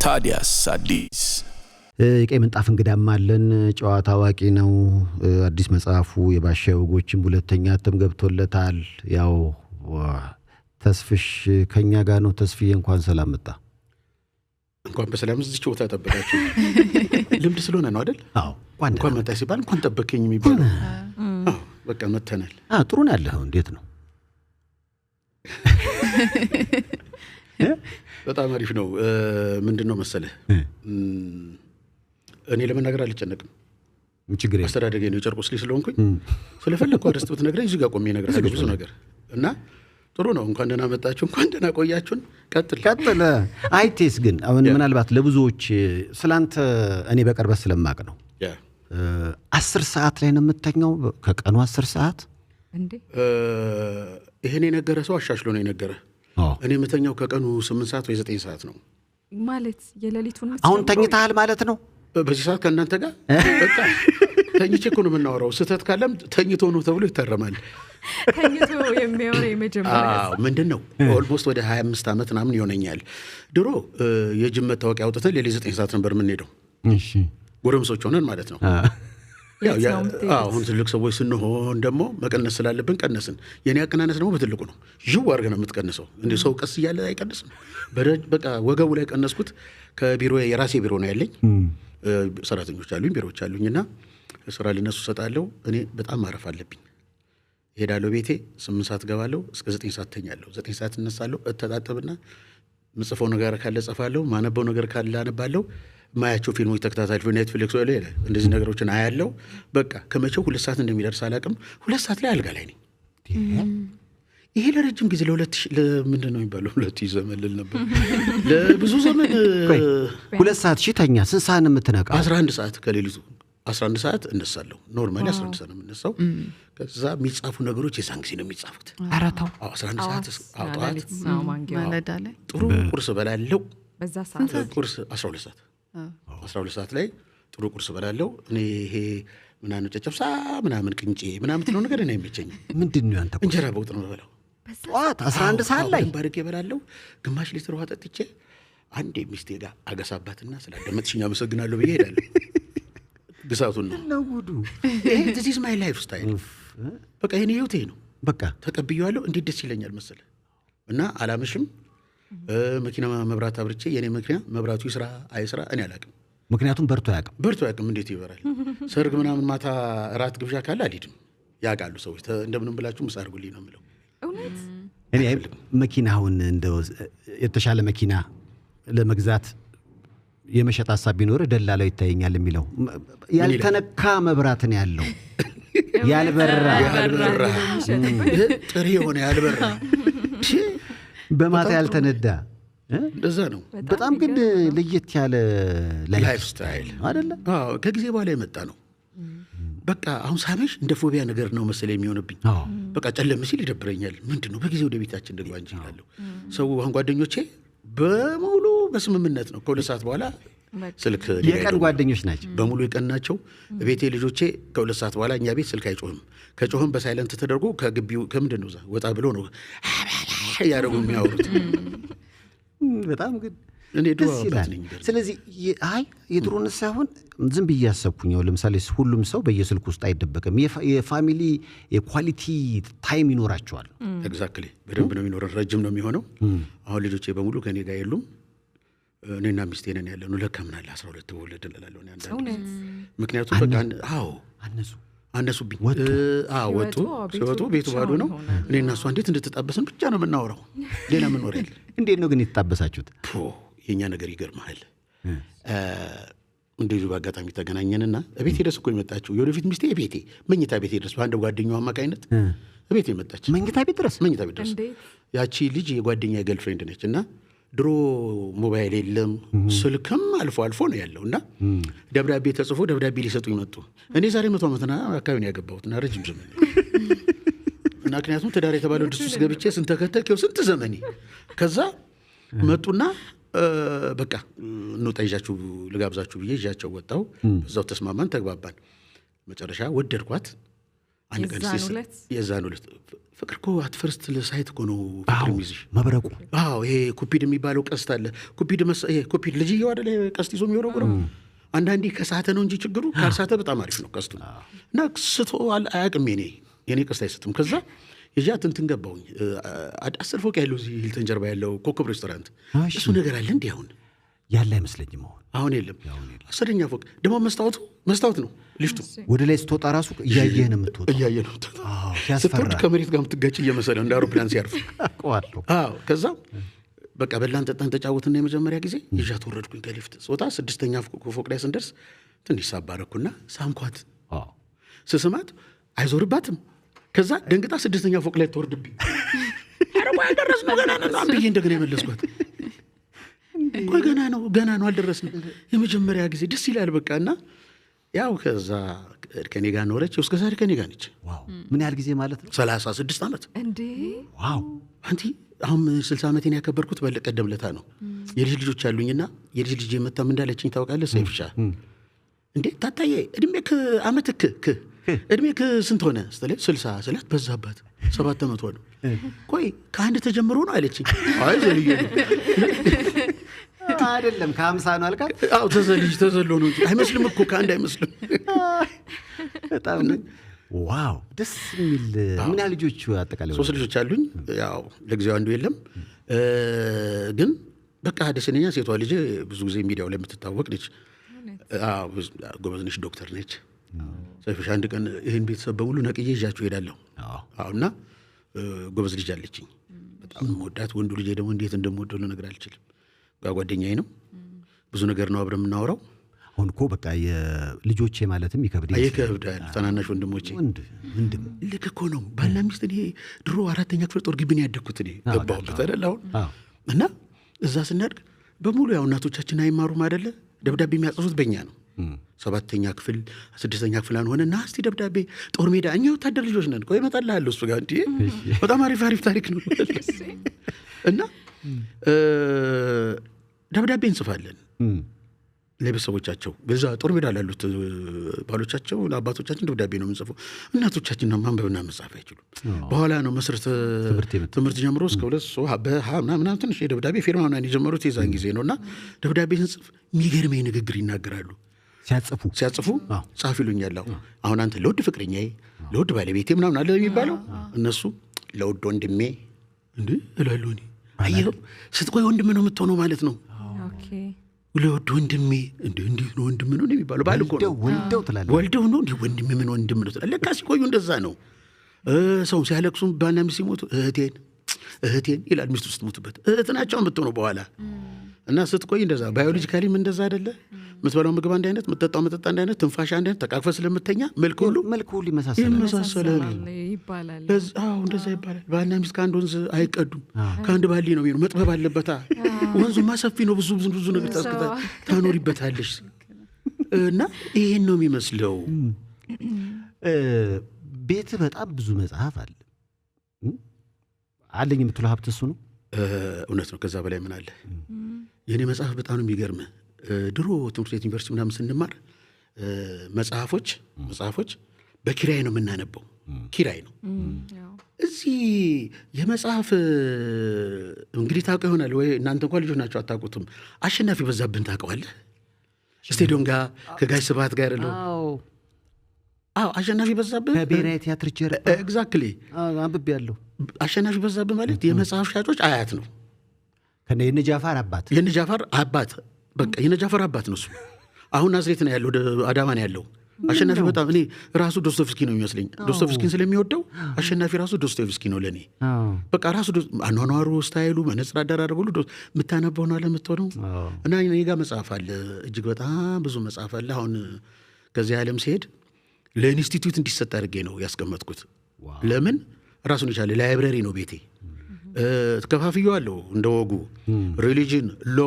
ታዲያስ አዲስ የቀይ ምንጣፍ እንግዳም አለን ጨዋታ አዋቂ ነው አዲስ መጽሐፉ የባሻው ጎችም ሁለተኛ እትም ገብቶለታል ያው ተስፍሽ ከኛ ጋር ነው ተስፍዬ እንኳን ሰላም መጣ እንኳን በሰላም እዚህ ጮታ ተጠበቃችሁ ልምድ ስለሆነ ነው አይደል አዎ እንኳን መጣ ሲባል እንኳን ተጠበቀኝ የሚባለው በቃ መተናል ጥሩ ነው ያለው እንዴት ነው በጣም አሪፍ ነው ምንድነው መሰለህ እኔ ለመናገር አልጨነቅም ችግር የለም አስተዳደገ ነው ጨርቆስ ላይ ስለሆንኩኝ ስለፈለኩ አርስት ብትነግረኝ እዚህ ጋር ቆሜ እነግርሃለሁ ብዙ ነገር እና ጥሩ ነው እንኳን ደህና መጣችሁ እንኳን ደህና ቆያችሁን ቀጥል አይቴስ ግን አሁን ምናልባት ለብዙዎች ስላንተ እኔ በቅርበት ስለማቅ ነው 10 ሰዓት ላይ ነው የምተኛው ከቀኑ 10 ሰዓት እንዴ ይሄኔ ነገረ ሰው አሻሽሎ ነው የነገረ እኔ የምተኛው ከቀኑ 8 ሰዓት ወይ 9 ሰዓት ነው ማለት የሌሊቱን አሁን ተኝተሃል ማለት ነው በዚህ ሰዓት ከእናንተ ጋር በቃ ተኝቼ እኮ ነው የምናወራው ስተት ካለም ተኝቶ ነው ተብሎ ይተረማል ተኝቶ የሚያወራ የመጀመሪያ ምንድነው ኦልሞስት ወደ 25 ዓመት ምናምን ይሆነኛል ድሮ የጅም መታወቂያ አውጥተን ሌሊት 9 ሰዓት ነበር የምንሄደው እሺ ጎረምሶች ሆነን ማለት ነው ያው አሁን ትልቅ ሰዎች ስንሆን ደግሞ መቀነስ ስላለብን ቀነስን የኔ አቀናነስ ደግሞ በትልቁ ነው ጅው አድርገህ ነው የምትቀንሰው እንደ ሰው ቀስ እያለ አይቀንስም በቃ ወገቡ ላይ ቀነስኩት ከቢሮ የራሴ ቢሮ ነው ያለኝ ሰራተኞች አሉኝ ቢሮዎች አሉኝና ስራ ለነሱ ሰጣለሁ እኔ በጣም ማረፍ አለብኝ ሄዳለሁ ቤቴ 8 ሰዓት ገባለሁ እስከ 9 ሰዓት ተኛለሁ 9 ሰዓት እነሳለሁ እተጣጣብና ምጽፈው ነገር ካለ ጽፋለሁ ማነበው ነገር ካለ አነባለሁ ማያቸው ፊልሞች ተከታታይ ኔትፍሊክስ ወይ ሌላ እንደዚህ ነገሮችን አያለው በቃ ከመቼው 2 ሰዓት እንደሚደርስ አላቅም 2 ሰዓት ላይ አልጋ ላይ ነኝ ይሄ ለረጅም ጊዜ ለምንድን ነው የሚባለው 2 ዘመን ልል ነበር ለብዙ ዘመን 2 ሰዓት ሽተኛ ስንት ሰዓት ነው የምትነቃው 11 ሰዓት ከሌሊቱ 11 ሰዓት እነሳለሁ ኖርማሊ 11 ሰዓት ነው የምነሳው ከዛ የሚጻፉ ነገሮች የዛን ጊዜ ነው የሚጻፉት አራታው 11 ሰዓት አውጣት ማለዳ ላይ ጥሩ ቁርስ በላለው በዛ ሰዓት ቁርስ 12 ሰዓት ላይ ጥሩ ቁርስ በላለው እኔ ይሄ ምናምን ጨጨብሳ ምናምን ቅንጬ ምናምን ነው ነገር እኔ አይመቸኝ ምንድነው አንተ እንጀራ በወጥ ነው በላው ጠዋት 11 ሰዓት ላይ ባርቄ በላለው ግማሽ ሊትር ውሃ ጠጥቼ አንዴ ሚስቴ ጋር አገሳባትና ስላደመጥሽኝ አመሰግናለሁ ብዬ ሄዳለሁ ግሳቱን ነው ጉዱ ይሄ this is my lifestyle በቃ ይሄን ህይወቴ ነው በቃ ተቀብያለሁ እንዴት ደስ ይለኛል መሰለ እና አላመሽም መኪና መብራት አብርቼ የኔ መኪና መብራቱ ይስራ አይስራ እኔ አላቅም ምክንያቱም በርቶ ያቅም እንዴት ይበራል ሰርግ ምናምን ማታ ራት ግብዣ ካለ አልሄድም ያቃሉ ሰዎች እንደምንም ብላችሁ ምሳርጉልኝ ነው የምለው እውነት እኔ መኪናውን እንደው የተሻለ መኪና ለመግዛት የመሸጥ ሐሳብ ቢኖር ደላላው ይታየኛል የሚለው ያልተነካ መብራት ነው ያለው ያልበራ ጥሪ ሆነ ያልበራ በማታ ያልተነዳ እንደዛ ነው በጣም ግን ለየት ያለ ላይፍ ስታይል አይደለ ከጊዜ በኋላ የመጣ ነው በቃ አሁን ሳመሽ እንደ ፎቢያ ነገር ነው መሰለኝ የሚሆንብኝ በቃ ጨለም ሲል ይደብረኛል ምንድነው በጊዜ ወደ ቤታችን ደግባ እንጂ ይላሉ ሰው አሁን ጓደኞቼ በሙሉ በስምምነት ነው ከ2 ሰዓት በኋላ ስልክ የቀን ጓደኞች ናቸው በሙሉ የቀን ናቸው ቤቴ ልጆቼ ከ2 ሰዓት በኋላ እኛ ቤት ስልክ አይጮህም ከጮህም በሳይለንት ተደርጎ ከግቢው ከምንድነው ወጣ ብሎ ነው ያረጉ የሚያወሩት በጣም ግን እኔ ዱዋባት ነኝ ስለዚህ አይ የድሮን ሳይሆን ዝም ብያሰብኩኝ ለምሳሌ ሁሉም ሰው በየስልኩ ውስጥ አይደበቅም የፋሚሊ የኳሊቲ ታይም ይኖራቸዋል ኤግዛክትሊ በደንብ ነው የሚኖረው ረጅም ነው የሚሆነው አሁን ልጆቼ በሙሉ ከኔ ጋር የሉም እኔና ሚስቴ ነን ያለነው ለካ ምን አለ 12 ተወለደ እላለሁ እኔ አንዳንዴ ምክንያቱም በቃ አነሱብኝ ወጡ ሲወጡ ቤቱ ባዶ ነው እኔና እሷ እንዴት እንድትጣበስን ብቻ ነው የምናወራው ሌላ ምን ወሬ አለ እንዴት ነው ግን የተጣበሳችሁት የኛ ነገር ይገርማል እንደዚህ በአጋጣሚ ተገናኘንና እቤቴ ድረስ እኮ የመጣችው የወደፊት ሚስቴ ቤቴ መኝታ ቤቴ ድረስ በአንድ ጓደኛዋ አማካኝነት እቤቴ የመጣች መኝታ ቤት ድረስ ያቺ ልጅ የጓደኛ ገርልፍሬንድ ነች እና ድሮ ሞባይል የለም ስልክም አልፎ አልፎ ነው ያለውና ደብዳቤ ተጽፎ ደብዳቤ ሊሰጡ ይመጡ እኔ ዛሬ 100 ዓመትና አካባቢ ነው ያገባሁትና ረጅም ዘመን እና ምክንያቱም ትዳር የተባለው ድስት ውስጥ ገብቼ ስንት ተከተልከው ስንት ዘመኔ ከዛ መጡና በቃ እንውጣ ይዣችሁ ልጋብዛችሁ ብዬ ይዣቸው ወጣው በዛው ተስማማን ተግባባን መጨረሻ ወደድኳት አንድ ቀን የዛን ዕለት ፍቅር እኮ አት ፈርስት ሳይት እኮ ነው ፍቅር የሚይዝሽ መብረቁ። ይሄ ኩፒድ የሚባለው ቀስት አለ። ኩፒድ ልጅየው አይደለ ቀስት ይዞ የሚወረውረው። አንዳንዴ ከሳተ ነው እንጂ ችግሩ፣ ካልሳተ በጣም አሪፍ ነው ቀስቱ። እና ስቶ አያውቅም የኔ ቀስት አይስትም። ከዛ የጃት እንትን ገባሁኝ 10 ፎቅ ያለው እዚህ ሂልተን ጀርባ ያለው ኮከብ ሬስቶራንት እሱ ነገር አለ እንዲህ ያለ አይመስለኝም። አሁን የለም። 10ኛ ፎቅ ደግሞ መስታወት ነው ልፍቱ። ወደ ላይ ስትወጣ ራሱ እያየህ ነው የምትወጣው። ስትወርድ ከመሬት ጋር የምትጋጭ እየመሰለ እንደ አውሮፕላን ሲያርፍ። ከዛ በቃ በላን ጠጣን ተጫወትና የመጀመሪያ ጊዜ ይዣት ወረድኩኝ ከሊፍት ስወጣ 6ኛ ፎቅ ላይ ስንደርስ ትንሽ ሳባረኩና ሳምኳት። ስስማት አይዞርባትም። ከዛ ደንግጣ 6ኛ ፎቅ ላይ ተወርድብኝ። አረባ ያደረስነው ገና ነው ብዬ እንደገና የመለስኳት። ቆይ ገና ነው አልደረስንም። የመጀመሪያ ጊዜ ደስ ይላል በቃ። እና ያው ከዛ ከኔ ጋር ኖረች። እስከ ዛሬ ከኔ ጋር ነች። ምን ያህል ጊዜ ማለት ነው? 36 ዓመት እንዴ! ዋው! አንቲ አሁን 60 ዓመቴን ያከበርኩት በቀደም ለታ ነው። የልጅ ልጆች አሉኝና የልጅ ልጅ መጣም እንዳለችኝ ታውቃለህ? ሰይፍሻ እንዴ ታታዬ እድሜክ ስንት ሆነ ስትለኝ 60 ስላት በዛባት 7 ዓመት ሆነ። ቆይ ከአንድ ተጀምሮ ነው አለችኝ። አይ ዘልዬ አይደለም ከ50 ነው አልካት? አዎ ተዘሎ ነው እንጂ አይመስልም እኮ ከአንድ አይመስልም። በጣም ዋው ደስ የሚል። ምን ያህል ልጆች አጠቃላይ? 3 ልጆች አሉኝ። ያው ለጊዜው አንዱ የለም ግን በቃ ደስነኛ ሴቷ ልጅ ብዙ ጊዜ ሚዲያው ላይ የምትታወቅ ነች። ጎበዝ ነች፣ ዶክተር ነች። ሰይፍሽ አንድ ቀን ይህን ቤተሰብ በሙሉ ነቅዬ ይዣቸው ሄዳለሁ። እና ጎበዝ ልጅ አለችኝ በጣም ወዳት። ወንዱ ልጅ ደግሞ እንዴት እንደምወደው ልነግርህ አልችልም። ጓደኛዬ ነው፣ ብዙ ነገር ነው አብረን የምናወራው። አሁን እኮ በቃ የልጆቼ ማለትም ይከብዳል። ታናናሽ ወንድሞቼ ልክ እኮ ነው። ባልና ሚስት እኔ ድሮ 4ኛ ክፍል ጦር ግቢ ነው ያደግኩት እኔ ገባሁበት አይደል አሁን። እና እዛ ስናድግ በሙሉ ያው እናቶቻችን አይማሩም አይደለ? ደብዳቤ የሚያጽፉት በእኛ ነው። 7ኛ ክፍል 6ኛ ክፍል አንሆነ እና እስቲ ደብዳቤ ጦር ሜዳ እኛ ወታደር ልጆች ነን። ቆይ እመጣልሃለሁ እሱ ጋር። እንዴ በጣም አሪፍ ታሪክ ነው። እና ደብዳቤ እንጽፋለን ለቤተሰቦቻቸው። በዛ ጦር ሜዳ ላሉት ባሎቻቸው ለአባቶቻችን ደብዳቤ ነው የምንጽፈው። እናቶቻችን ማንበብና መጻፍ አይችሉም። በኋላ ነው መሰረተ ትምህርት ጀምሮ እስከ 2 ምናምን ትንሽ የደብዳቤ ፊርማ ምናምን የጀመሩት የዛን ጊዜ ነው። እና ደብዳቤ ስንጽፍ የሚገርመኝ ንግግር ይናገራሉ። ሲያጽፉ ጻፍ ይሉኛል። አሁን አንተ ለውድ ፍቅረኛዬ፣ ለውድ ባለቤቴ ምናምን አለ የሚባለው። እነሱ ለውድ ወንድሜ እንዴ እላለሁ እኔ። አየኸው ስትቆይ ወንድም ነው የምትሆነው ማለት ነው። ለውድ ወንድሜ እንዴት ነው ወንድም ነው የሚባለው? ባል እኮ ነው ወልደው ነው እንዴ ወንድም ምን ወንድም ነው? ለካ ሲቆዩ እንደዛ ነው። ሰው ሲያለቅሱም ባልና ሚስት ሲሞቱ እህቴን ይላል። ሚስቱ ስትሞትበት እህት ናቸው የምትሆነው በኋላ። እና ስትቆይ እንደዛ ባዮሎጂካሊም እንደዛ አይደለ? የምትበላው ምግብ አንድ አይነት፣ የምትጠጣው መጠጥ አንድ አይነት፣ ትንፋሽ አንድ አይነት፣ ተቃቅፈ ስለምተኛ መልክ ሁሉ ይመሳሰላል ይባላል። እንደዛ ይባላል። ባልና ሚስት ከአንድ ወንዝ አይቀዱም፣ ከአንድ ባሊ ነው የሚሆነው። መጥበብ አለበታ። ወንዙማ ሰፊ ነው፣ ብዙ ነገር ታኖሪበታለሽ። እና ይሄን ነው የሚመስለው። ቤት በጣም ብዙ መጽሐፍ አለ አለኝ የምትለው ሀብት እሱ ነው? እውነት ነው። ከዛ በላይ ምን አለ? የእኔ መጽሐፍ በጣም ነው የሚገርምህ። ድሮ ትምህርት ቤት ዩኒቨርሲቲ ምናምን ስንማር መጽሐፎች በኪራይ ነው የምናነበው። ኪራይ ነው። እዚህ የመጽሐፍ እንግዲህ ታውቀው ይሆናል ወይ እናንተ እንኳን ልጆች ናቸው አታውቁትም። አሸናፊ በዛብህን ታውቀዋለህ? ስቴዲዮም ጋር ከጋሽ ስብሐት ጋር ያለው አሸናፊ በዛብህ ከብሔራዊ ቲያትር ኤግዛክትሊ አንብቤ ያለው። አሸናፊ በዛብህ ማለት የመጽሐፍ ሻጮች አያት ነው። የነጃፋር አባት በቃ የነጃፈር አባት ነው እሱ። አሁን ናዝሬት ነው ያለው፣ አዳማ ነው ያለው። አሸናፊ በጣም እኔ ራሱ ዶስቶቭስኪ ነው የሚመስለኝ። ዶስቶቭስኪን ስለሚወደው አሸናፊ ራሱ ዶስቶቭስኪ ነው ለእኔ። በቃ ራሱ አኗኗሩ፣ ስታይሉ፣ መነጽር አደራረጉ ሁሉ የምታነበው ነው ለምትሆነው። እና እኔ ጋር መጽሐፍ አለ፣ እጅግ በጣም ብዙ መጽሐፍ አለ። አሁን ከዚህ ዓለም ሲሄድ ለኢንስቲትዩት እንዲሰጥ አድርጌ ነው ያስቀመጥኩት። ለምን ራሱን የቻለ ላይብረሪ ነው ቤቴ። ተከፋፍየዋለሁ እንደ ወጉ ሪሊጅን፣ ሎ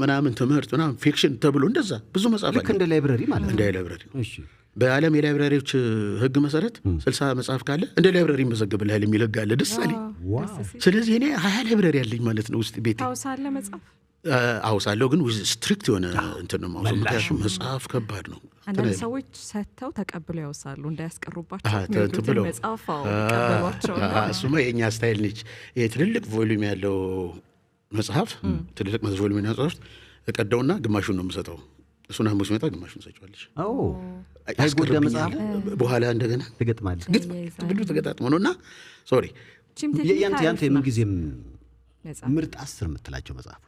ምናምን፣ ትምህርት ምናምን፣ ፊክሽን ተብሎ እንደዛ ብዙ መጽሐፍ አለ። እንደ ላይብረሪ ማለት እንደ ላይብረሪ። በዓለም የላይብረሪዎች ሕግ መሰረት 60 መጽሐፍ ካለ እንደ ላይብረሪ ይመዘግብልሃል የሚል ሕግ አለ። ደስ አለኝ። ስለዚህ እኔ 20 ላይብረሪ ያለኝ ማለት ነው ውስጥ ቤቴ። ታውሳለህ መጽሐፍ? አውሳለሁ፣ ግን ስትሪክት የሆነ እንትን ነው። ምክንያቱም መጽሐፍ ከባድ ነው። አንዳንድ ሰዎች ሰጥተው ተቀብለው ያውሳሉ እንዳያስቀሩባቸው ብለው መጽሐፋው ቀበሏቸው። እሱማ የእኛ ስታይል ነች። ይሄ ትልልቅ ቮሉም ያለው መጽሐፍ ትልልቅ ቮሉም ያለው መጽሐፍ እቀደውና ግማሹን ነው የምሰጠው። እሱን አምስት መጣ ግማሹን ሰጫዋለች። አይጎዳ መጽሐፍ በኋላ እንደገና ትገጥማለች። ግድ ተገጣጥሞ ነውና ሶሪ ያንተ የምን ጊዜም ምርጥ 10 የምትላቸው መጽሐፍ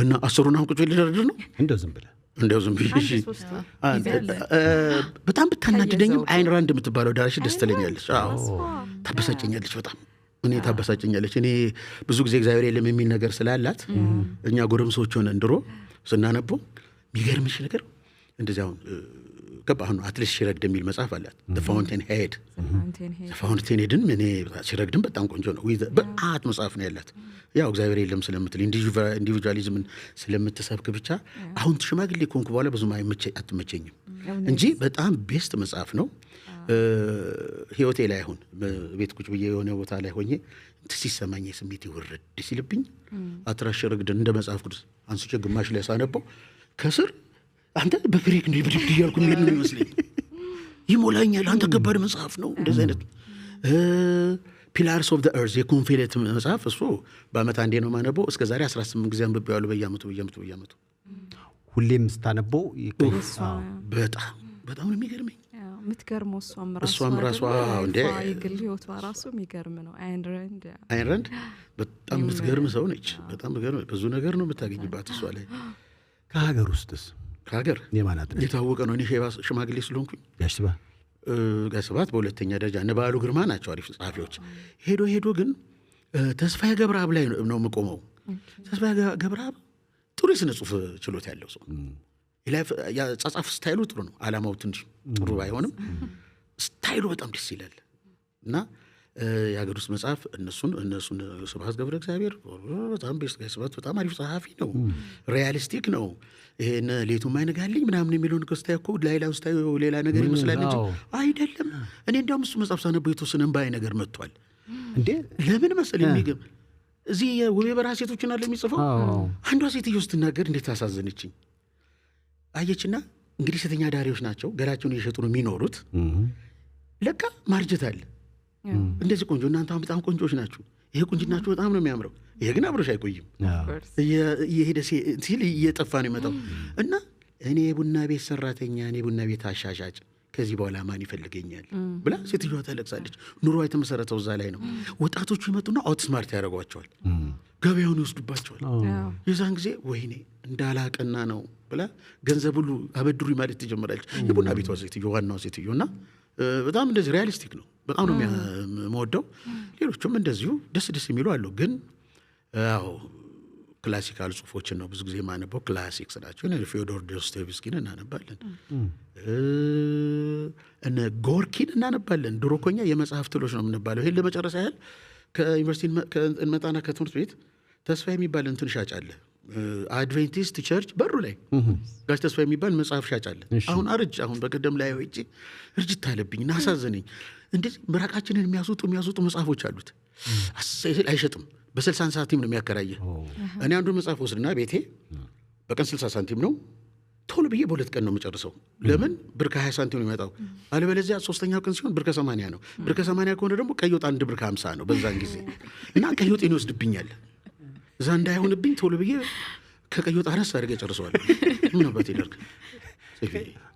እና 10ሩን አሁን ቁጭ ልደረድር ነው እንደው ዝም ብለህ በጣም ብታናድደኝም አይን ራንድ የምትባለው ዳራሽ ደስ ትለኛለች። ታበሳጨኛለች፣ በጣም እኔ ታበሳጨኛለች። እኔ ብዙ ጊዜ እግዚአብሔር የለም የሚል ነገር ስላላት እኛ ጎረምሶች ሆነን ድሮ ስናነበው የሚገርምሽ ነገር እንደዚህ አሁን አሁን አትሊስት ሲረግድ የሚል መጽሐፍ አላት። ፋውንቴን ሄድ ፋውንቴን ሄድን እኔ ሲረግድም በጣም ቆንጆ ነው። በአት መጽሐፍ ነው ያላት። ያው እግዚአብሔር የለም ስለምትል ኢንዲቪጁዋሊዝምን ስለምትሰብክ ብቻ አሁን ሽማግሌ ኮንኩ በኋላ ብዙም አትመቸኝም እንጂ በጣም ቤስት መጽሐፍ ነው። ህይወቴ ላይ አሁን ቤት ቁጭ ብዬ የሆነ ቦታ ላይ ሆኜ ሲሰማኝ ስሜት ይወርድ ሲልብኝ አትራሽ ረግድን እንደ መጽሐፍ ቅዱስ አንስቼ ግማሽ ላይ ሳነበው ከስር አንተ በግሪክ ነው ብድብድ እያልኩ የሚሄድ ነው ይመስለኝ። ይሞላኛል። አንተ ከባድ መጽሐፍ ነው። እንደዚህ አይነት ፒላርስ ኦፍ ዘ ኤርዝ የኮንፌሌት መጽሐፍ እሱ በአመት አንዴ ነው ማነበው። እስከ ዛሬ 18 ጊዜ አንብቤዋለሁ። በየአመቱ ሁሌም ስታነበው በጣም ነው የሚገርመኝ። የምትገርመው እሷም ራሷ እንደ የግል ህይወቷ ራሱ የሚገርም ነው። አይን ራንድ በጣም የምትገርም ሰው ነች። በጣም ብዙ ነገር ነው የምታገኝባት እሷ ላይ። ከሀገር ውስጥስ ከሀገር የታወቀ ነው። እኔ ሽማግሌ ስለሆንኩኝ ጋሽ ስብሐት በሁለተኛ ደረጃ እነ በዓሉ ግርማ ናቸው አሪፍ ጸሐፊዎች። ሄዶ ግን ተስፋዬ ገብረአብ ላይ ነው የምቆመው። ተስፋዬ ገብረአብ ጥሩ የስነ ጽሁፍ ችሎታ ያለው ሰው፣ ጻጻፍ ስታይሉ ጥሩ ነው። አላማው ትንሽ ጥሩ ባይሆንም ስታይሉ በጣም ደስ ይላል እና የሀገር ውስጥ መጽሐፍ እነሱን ስብሐት ገብረ እግዚአብሔር በጣም ቤስት ጋሽ ስብሐት በጣም አሪፍ ጸሐፊ ነው። ሪያሊስቲክ ነው። ይሄን ሌቱም አይነጋልኝ ምናምን የሚለውን ከስታይ እኮ ላይላው ስታይ ሌላ ነገር ይመስላል እንጂ አይደለም። እኔ እንዲያውም እሱ መጽሐፍ ሳነበው የተወሰነ እምባዬ ነገር መጥቷል። እንዴ ለምን መሰለኝ የሚገርም እዚህ የውቤ በረሃ ሴቶችን አለ የሚጽፈው አንዷ ሴትዮ ስትናገር እንዴት ታሳዘነችኝ። አየችና እንግዲህ ሴተኛ ዳሪዎች ናቸው፣ ገላቸውን እየሸጡ ነው የሚኖሩት። ለካ ማርጀት አለ። እንደዚህ ቆንጆ እናንተ በጣም ቆንጆች ናችሁ፣ ይሄ ቁንጅናችሁ በጣም ነው የሚያምረው፣ ይሄ ግን አብሮሽ አይቆይም፣ እየሄደ ሲል እየጠፋ ነው የመጣው። እና እኔ የቡና ቤት ሰራተኛ፣ እኔ ቡና ቤት አሻሻጭ፣ ከዚህ በኋላ ማን ይፈልገኛል ብላ ሴትዮዋ ታለቅሳለች። ኑሮ የተመሰረተው እዛ ላይ ነው። ወጣቶቹ ይመጡና አውትስማርት ያደርጓቸዋል፣ ገበያውን ይወስዱባቸዋል። የዛን ጊዜ ወይኔ እንዳላቀና ነው ብላ ገንዘብ ሁሉ አበድሩኝ ማለት ትጀምራለች። የቡና ቤቷ ሴትዮ፣ ዋናው ሴትዮ። እና በጣም እንደዚህ ሪያሊስቲክ ነው። በጣም ነው የምወደው። ሌሎቹም እንደዚሁ ደስ የሚሉ አሉ። ግን ያው ክላሲካል ጽሁፎችን ነው ብዙ ጊዜ የማነበው። ክላሲክስ ናቸው። ፊዮዶር ዶስቶቭስኪን እናነባለን፣ እነ ጎርኪን እናነባለን። ድሮ እኮ እኛ የመጽሐፍ ትሎች ነው የምንባለው። ይሄን ለመጨረሻ ያህል ከዩኒቨርሲቲ እንመጣና ከትምህርት ቤት ተስፋ የሚባል እንትን ሻጭ አለ፣ አድቬንቲስት ቸርች በሩ ላይ ጋሽ ተስፋ የሚባል መጽሐፍ ሻጭ አለ። አሁን በቀደም ላይ ወጪ እርጅት አለብኝ እና አሳዘነኝ። እንደዚህ ምራቃችንን የሚያስወጡ መጽሐፎች አሉት። አይሸጥም፣ በ60 ሳንቲም ነው የሚያከራየ። እኔ አንዱን መጽሐፍ ወስድና ቤቴ በቀን 60 ሳንቲም ነው፣ ቶሎ ብዬ በሁለት ቀን ነው የምጨርሰው። ለምን ብር ከ20 ሳንቲም ነው የሚመጣው። አለበለዚያ ሶስተኛው ቀን ሲሆን ብር ከ80 ነው። ብር ከ80 ከሆነ ደግሞ ቀይ ወጥ 1 ብር ከ50 ነው በዛን ጊዜ። እና ቀይ ወጤን ይወስድብኛል። እዛ እንዳይሆንብኝ ቶሎ ብዬ ከቀይ ወጥ አነስ አድርጌ ጨርሰዋለሁ። ምን አባት ይደርግ።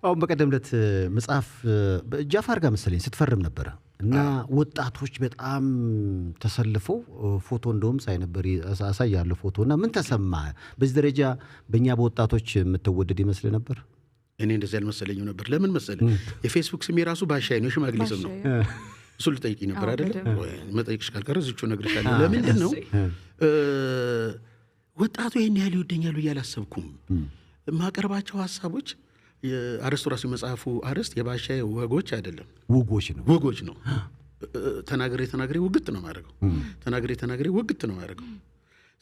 አሁን በቀደም ዕለት መጽሐፍ ጃፋር ጋር መሰለኝ ስትፈርም ነበረ እና ወጣቶች በጣም ተሰልፈው ፎቶ እንደውም ሳይ ነበር፣ አሳያለሁ ፎቶ። እና ምን ተሰማ? በዚህ ደረጃ በእኛ በወጣቶች የምትወደድ ይመስል ነበር? እኔ እንደዚህ አልመሰለኝም ነበር። ለምን መሰለኝ? የፌስቡክ ስሜ ራሱ ባሻይ ነው፣ ሽማግሌ ስም ነው። እሱ ልጠይቂኝ ነበር አይደለም? መጠይቅሽ ካልቀረ እዚቹ እነግርሻለሁ። ለምንድን ነው ወጣቱ ይህን ያህል ይወደኛል ብዬ አላሰብኩም። የማቀርባቸው ሀሳቦች አርስቱ ራሱ የመጽሐፉ አርስት የባሻይ ወጎች አይደለም፣ ውጎች ነው። ተናግሬ ውግት ነው ማድረገው። ተናግሬ ውግት ነው ማድረገው።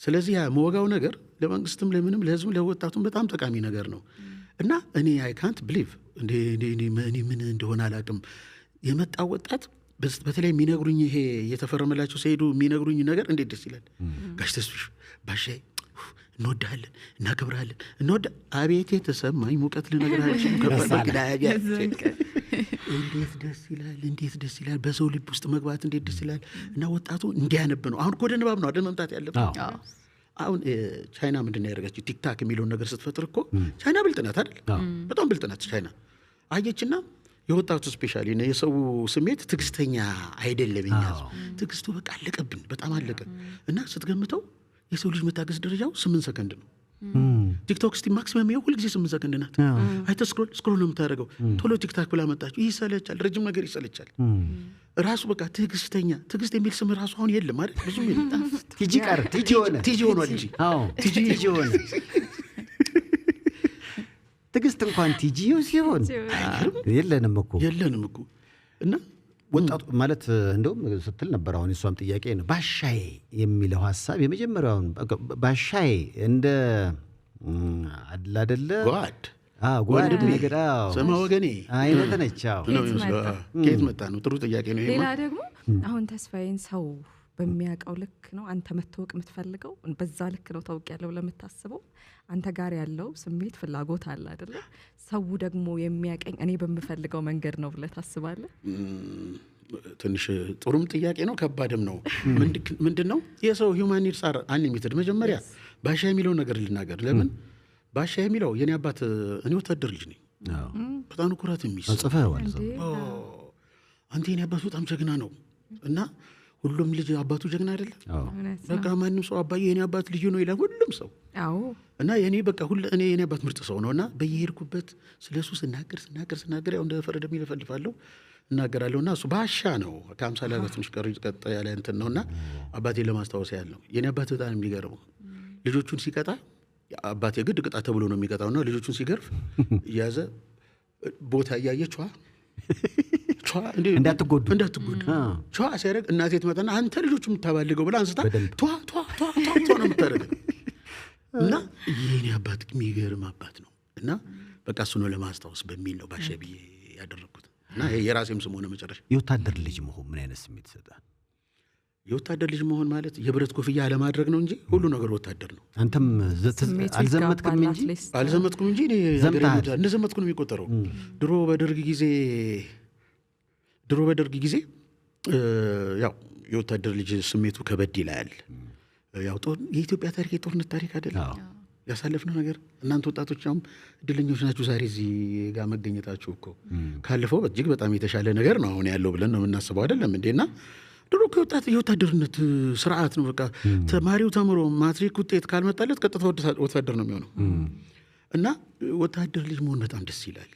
ስለዚህ ያ መወጋው ነገር ለመንግስትም፣ ለምንም፣ ለህዝብም፣ ለወጣቱም በጣም ጠቃሚ ነገር ነው እና እኔ አይ ካንት ብሊቭ እኔ ምን እንደሆነ አላውቅም። የመጣው ወጣት በተለይ የሚነግሩኝ ይሄ እየተፈረመላቸው ሲሄዱ የሚነግሩኝ ነገር እንዴት ደስ ይላል። ጋሽ ተስፍሽ ባሻይ እንወዳለን፣ እናከብራለን፣ አቤት የተሰማኝ ሙቀት ልነግራችሁ እንዴት ደስ ይላል፣ እንዴት ደስ ይላል። በሰው ልብ ውስጥ መግባት እንዴት ደስ ይላል። እና ወጣቱ እንዲያነብ ነው። አሁን ወደ ንባብ ነው አይደል መምጣት ያለበት። አሁን ቻይና ምንድን ያደርጋችሁ ቲክታክ የሚለውን ነገር ስትፈጥር እኮ ቻይና ብልጥ ናት አይደል? በጣም ብልጥ ናት ቻይና። አየችና የወጣቱ ስፔሻሊ የሰው ስሜት ትዕግስተኛ አይደለም። እኛ ትዕግስቱ በቃ አለቀብን፣ በጣም አለቀ። እና ስትገምተው የሰው ልጅ መታገስ ደረጃው 8 ሰከንድ ነው። ቲክቶክ ስቲ ማክሲመም ይኸው ሁልጊዜ 8 ሰከንድ ናት። አይተህ ስክሮል ነው የምታደርገው። ቶሎ ቲክታክ ብላ መጣችሁ። ይሰለቻል፣ ረጅም ነገር ይሰለቻል። ራሱ በቃ ትዕግስተኛ፣ ትዕግስት የሚል ስም ራሱ አሁን የለም አይደል? ብዙም የለም። ቲጂ ሆኗል እንጂ ቲጂ ሆነ። ትዕግስት እንኳን ቲጂው ሲሆን የለንም እኮ እና ወጣቱ ማለት እንደውም ስትል ነበር። አሁን እሷም ጥያቄ ነው ባሻዬ የሚለው ሐሳብ የመጀመሪያውን ባሻዬ እንደ አይደለ ጓድ ነገር ስማ ወገኔ አይነት ነች። ከየት መጣ ነው? ጥሩ ጥያቄ ነው። ሌላ ደግሞ አሁን ተስፋዬን ሰው በሚያውቀው ልክ ነው አንተ መታወቅ የምትፈልገው፣ በዛ ልክ ነው ታውቅ ያለው ለምታስበው አንተ ጋር ያለው ስሜት ፍላጎት አለ አይደለ? ሰው ደግሞ የሚያቀኝ እኔ በምፈልገው መንገድ ነው ብለህ ታስባለህ? ትንሽ ጥሩም ጥያቄ ነው፣ ከባድም ነው። ምንድን ነው የሰው ሂውማን ኒድስ አር አንሊሚትድ። መጀመሪያ ባሻ የሚለው ነገር ልናገር። ለምን ባሻ የሚለው የኔ አባት እኔ ወታደር ልጅ ነኝ። በጣም ኩራት የሚሰጥ አንተ የኔ አባት በጣም ጀግና ነው እና ሁሉም ልጅ አባቱ ጀግና አይደለም። በቃ ማንም ሰው አባዬ የኔ አባት ልዩ ነው ይላል ሁሉም ሰው። እና የኔ በቃ እኔ የኔ አባት ምርጥ ሰው ነው እና በየሄድኩበት ስለሱ ስናገር ያው እንደ ፈረደ የሚለፈልፋለሁ እናገራለሁ። እና እሱ ባሻ ነው ከ50 ላይ ትንሽ ቀጥ ያለ እንትን ነው። እና አባቴን ለማስታወስ ያለው የኔ አባት በጣም የሚገርመው ልጆቹን ሲቀጣ አባቴ ግድ ቅጣ ተብሎ ነው የሚቀጣው። እና ልጆቹን ሲገርፍ እያዘ ቦታ እያየች እንዳትጎዱ ቸዋ ሲያደርግ እናቴ ትመጣና አንተ ልጆቹ የምታባልገው ብላ አንስታ ነው የምታደርገው። እና የኔ አባት የሚገርም አባት ነው። እና በቃ እሱ ነው ለማስታወስ በሚል ነው ባሻ ብዬ ያደረግኩት። እና የራሴም ስም ሆነ መጨረሻ። የወታደር ልጅ መሆን ምን አይነት ስሜት ይሰጣል? የወታደር ልጅ መሆን ማለት የብረት ኮፍያ አለማድረግ ነው እንጂ ሁሉ ነገር ወታደር ነው። አንተም አልዘመትክም እንጂ እንደ ዘመትኩ ነው የሚቆጠረው። ድሮ በደርግ ጊዜ ያው የወታደር ልጅ ስሜቱ ከበድ ይላል። ያው የኢትዮጵያ ታሪክ የጦርነት ታሪክ አይደለም ያሳለፍነው ነገር። እናንተ ወጣቶች አሁን እድለኞች ናችሁ ዛሬ እዚህ ጋር መገኘታችሁ እኮ። ካለፈው እጅግ በጣም የተሻለ ነገር ነው አሁን ያለው ብለን ነው የምናስበው አይደለም እንዴና? ድሮ የወታደርነት ስርዓት ነው። በቃ ተማሪው ተምሮ ማትሪክ ውጤት ካልመጣለት ቀጥታ ወታደር ነው የሚሆነው። እና ወታደር ልጅ መሆን በጣም ደስ ይላል።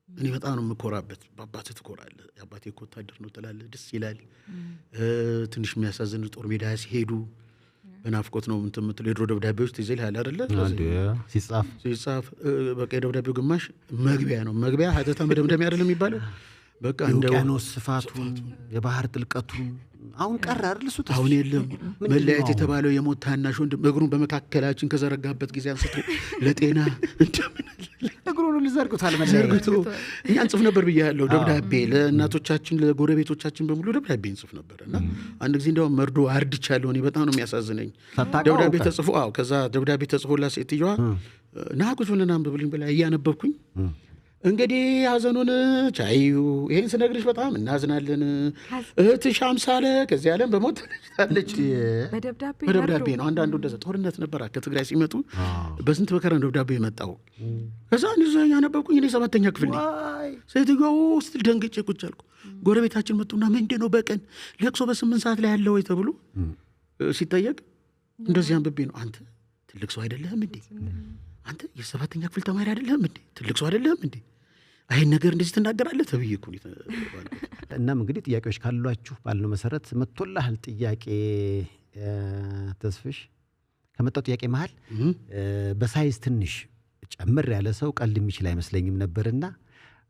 እኔ በጣም ነው የምኮራበት። በአባትህ ትኮራለህ። የአባቴ እኮ ወታደር ነው ትላለህ፣ ደስ ይላል። ትንሽ የሚያሳዝን ጦር ሜዳ ሲሄዱ በናፍቆት ነው የምትለው። የድሮ ደብዳቤዎች ትዝ ይልሃል አይደለ? ሲጻፍ በቃ የደብዳቤው ግማሽ መግቢያ ነው። መግቢያ ሀተታ መደምደሚያ አይደለም የሚባለው። በቃ ውቅያኖስ ስፋቱን የባህር ጥልቀቱን አሁን ቀረ አይደል? እሱ አሁን የለም። መለያየት የተባለው የሞት ታናሽ ወንድም እግሩን በመካከላችን ከዘረጋበት ጊዜ አንስቶ ለጤና እግሩን ልዘርጉታል ዘርግቶ እኛ እንጽፍ ነበር ብያለሁ። ደብዳቤ ለእናቶቻችን ለጎረቤቶቻችን በሙሉ ደብዳቤ እንጽፍ ነበር። እና አንድ ጊዜ እንዲያውም መርዶ አርድቻለሁ። እኔ በጣም ነው የሚያሳዝነኝ። ደብዳቤ ተጽፎ ከዛ ደብዳቤ ተጽፎላት ሴትዮዋ ና ቁጭ ብለን አንብብልኝ ብላ እያነበብኩኝ እንግዲህ ሐዘኑን ቻዩ ይሄን ስነግርሽ በጣም እናዝናለን። እህትሽ አምሳለ ከዚህ ዓለም በሞት ተለይታለች። በደብዳቤ ነው። አንዳንዱ እንደዛ ጦርነት ነበር ከትግራይ ሲመጡ በስንት መከራ ደብዳቤ የመጣው። ከዛ ያነበብኩኝ እኔ 7ኛ ክፍል ነኝ። ሴትዮዋ ስትል ደንግጬ ቁጭ አልኩ። ጎረቤታችን መጡና ምንድን ነው በቀን ለቅሶ በ8 ሰዓት ላይ ያለ ወይ ተብሎ ሲጠየቅ እንደዚህ አንብቤ ነው። አንተ ትልቅ ሰው አይደለህም እንዴ? አንተ የ7ኛ ክፍል ተማሪ አይደለህም እንዴ? ትልቅ ሰው አይደለህም እንዴ? አይን ነገር እንደዚህ ትናገራለህ ተብዬ እኮ ነው። እናም እንግዲህ ጥያቄዎች ካሏችሁ ባልነው መሰረት መጥቶልሃል ጥያቄ ተስፍሽ። ከመጣው ጥያቄ መሃል በሳይዝ ትንሽ ጨምር ያለ ሰው ቀልድ የሚችል አይመስለኝም ነበርና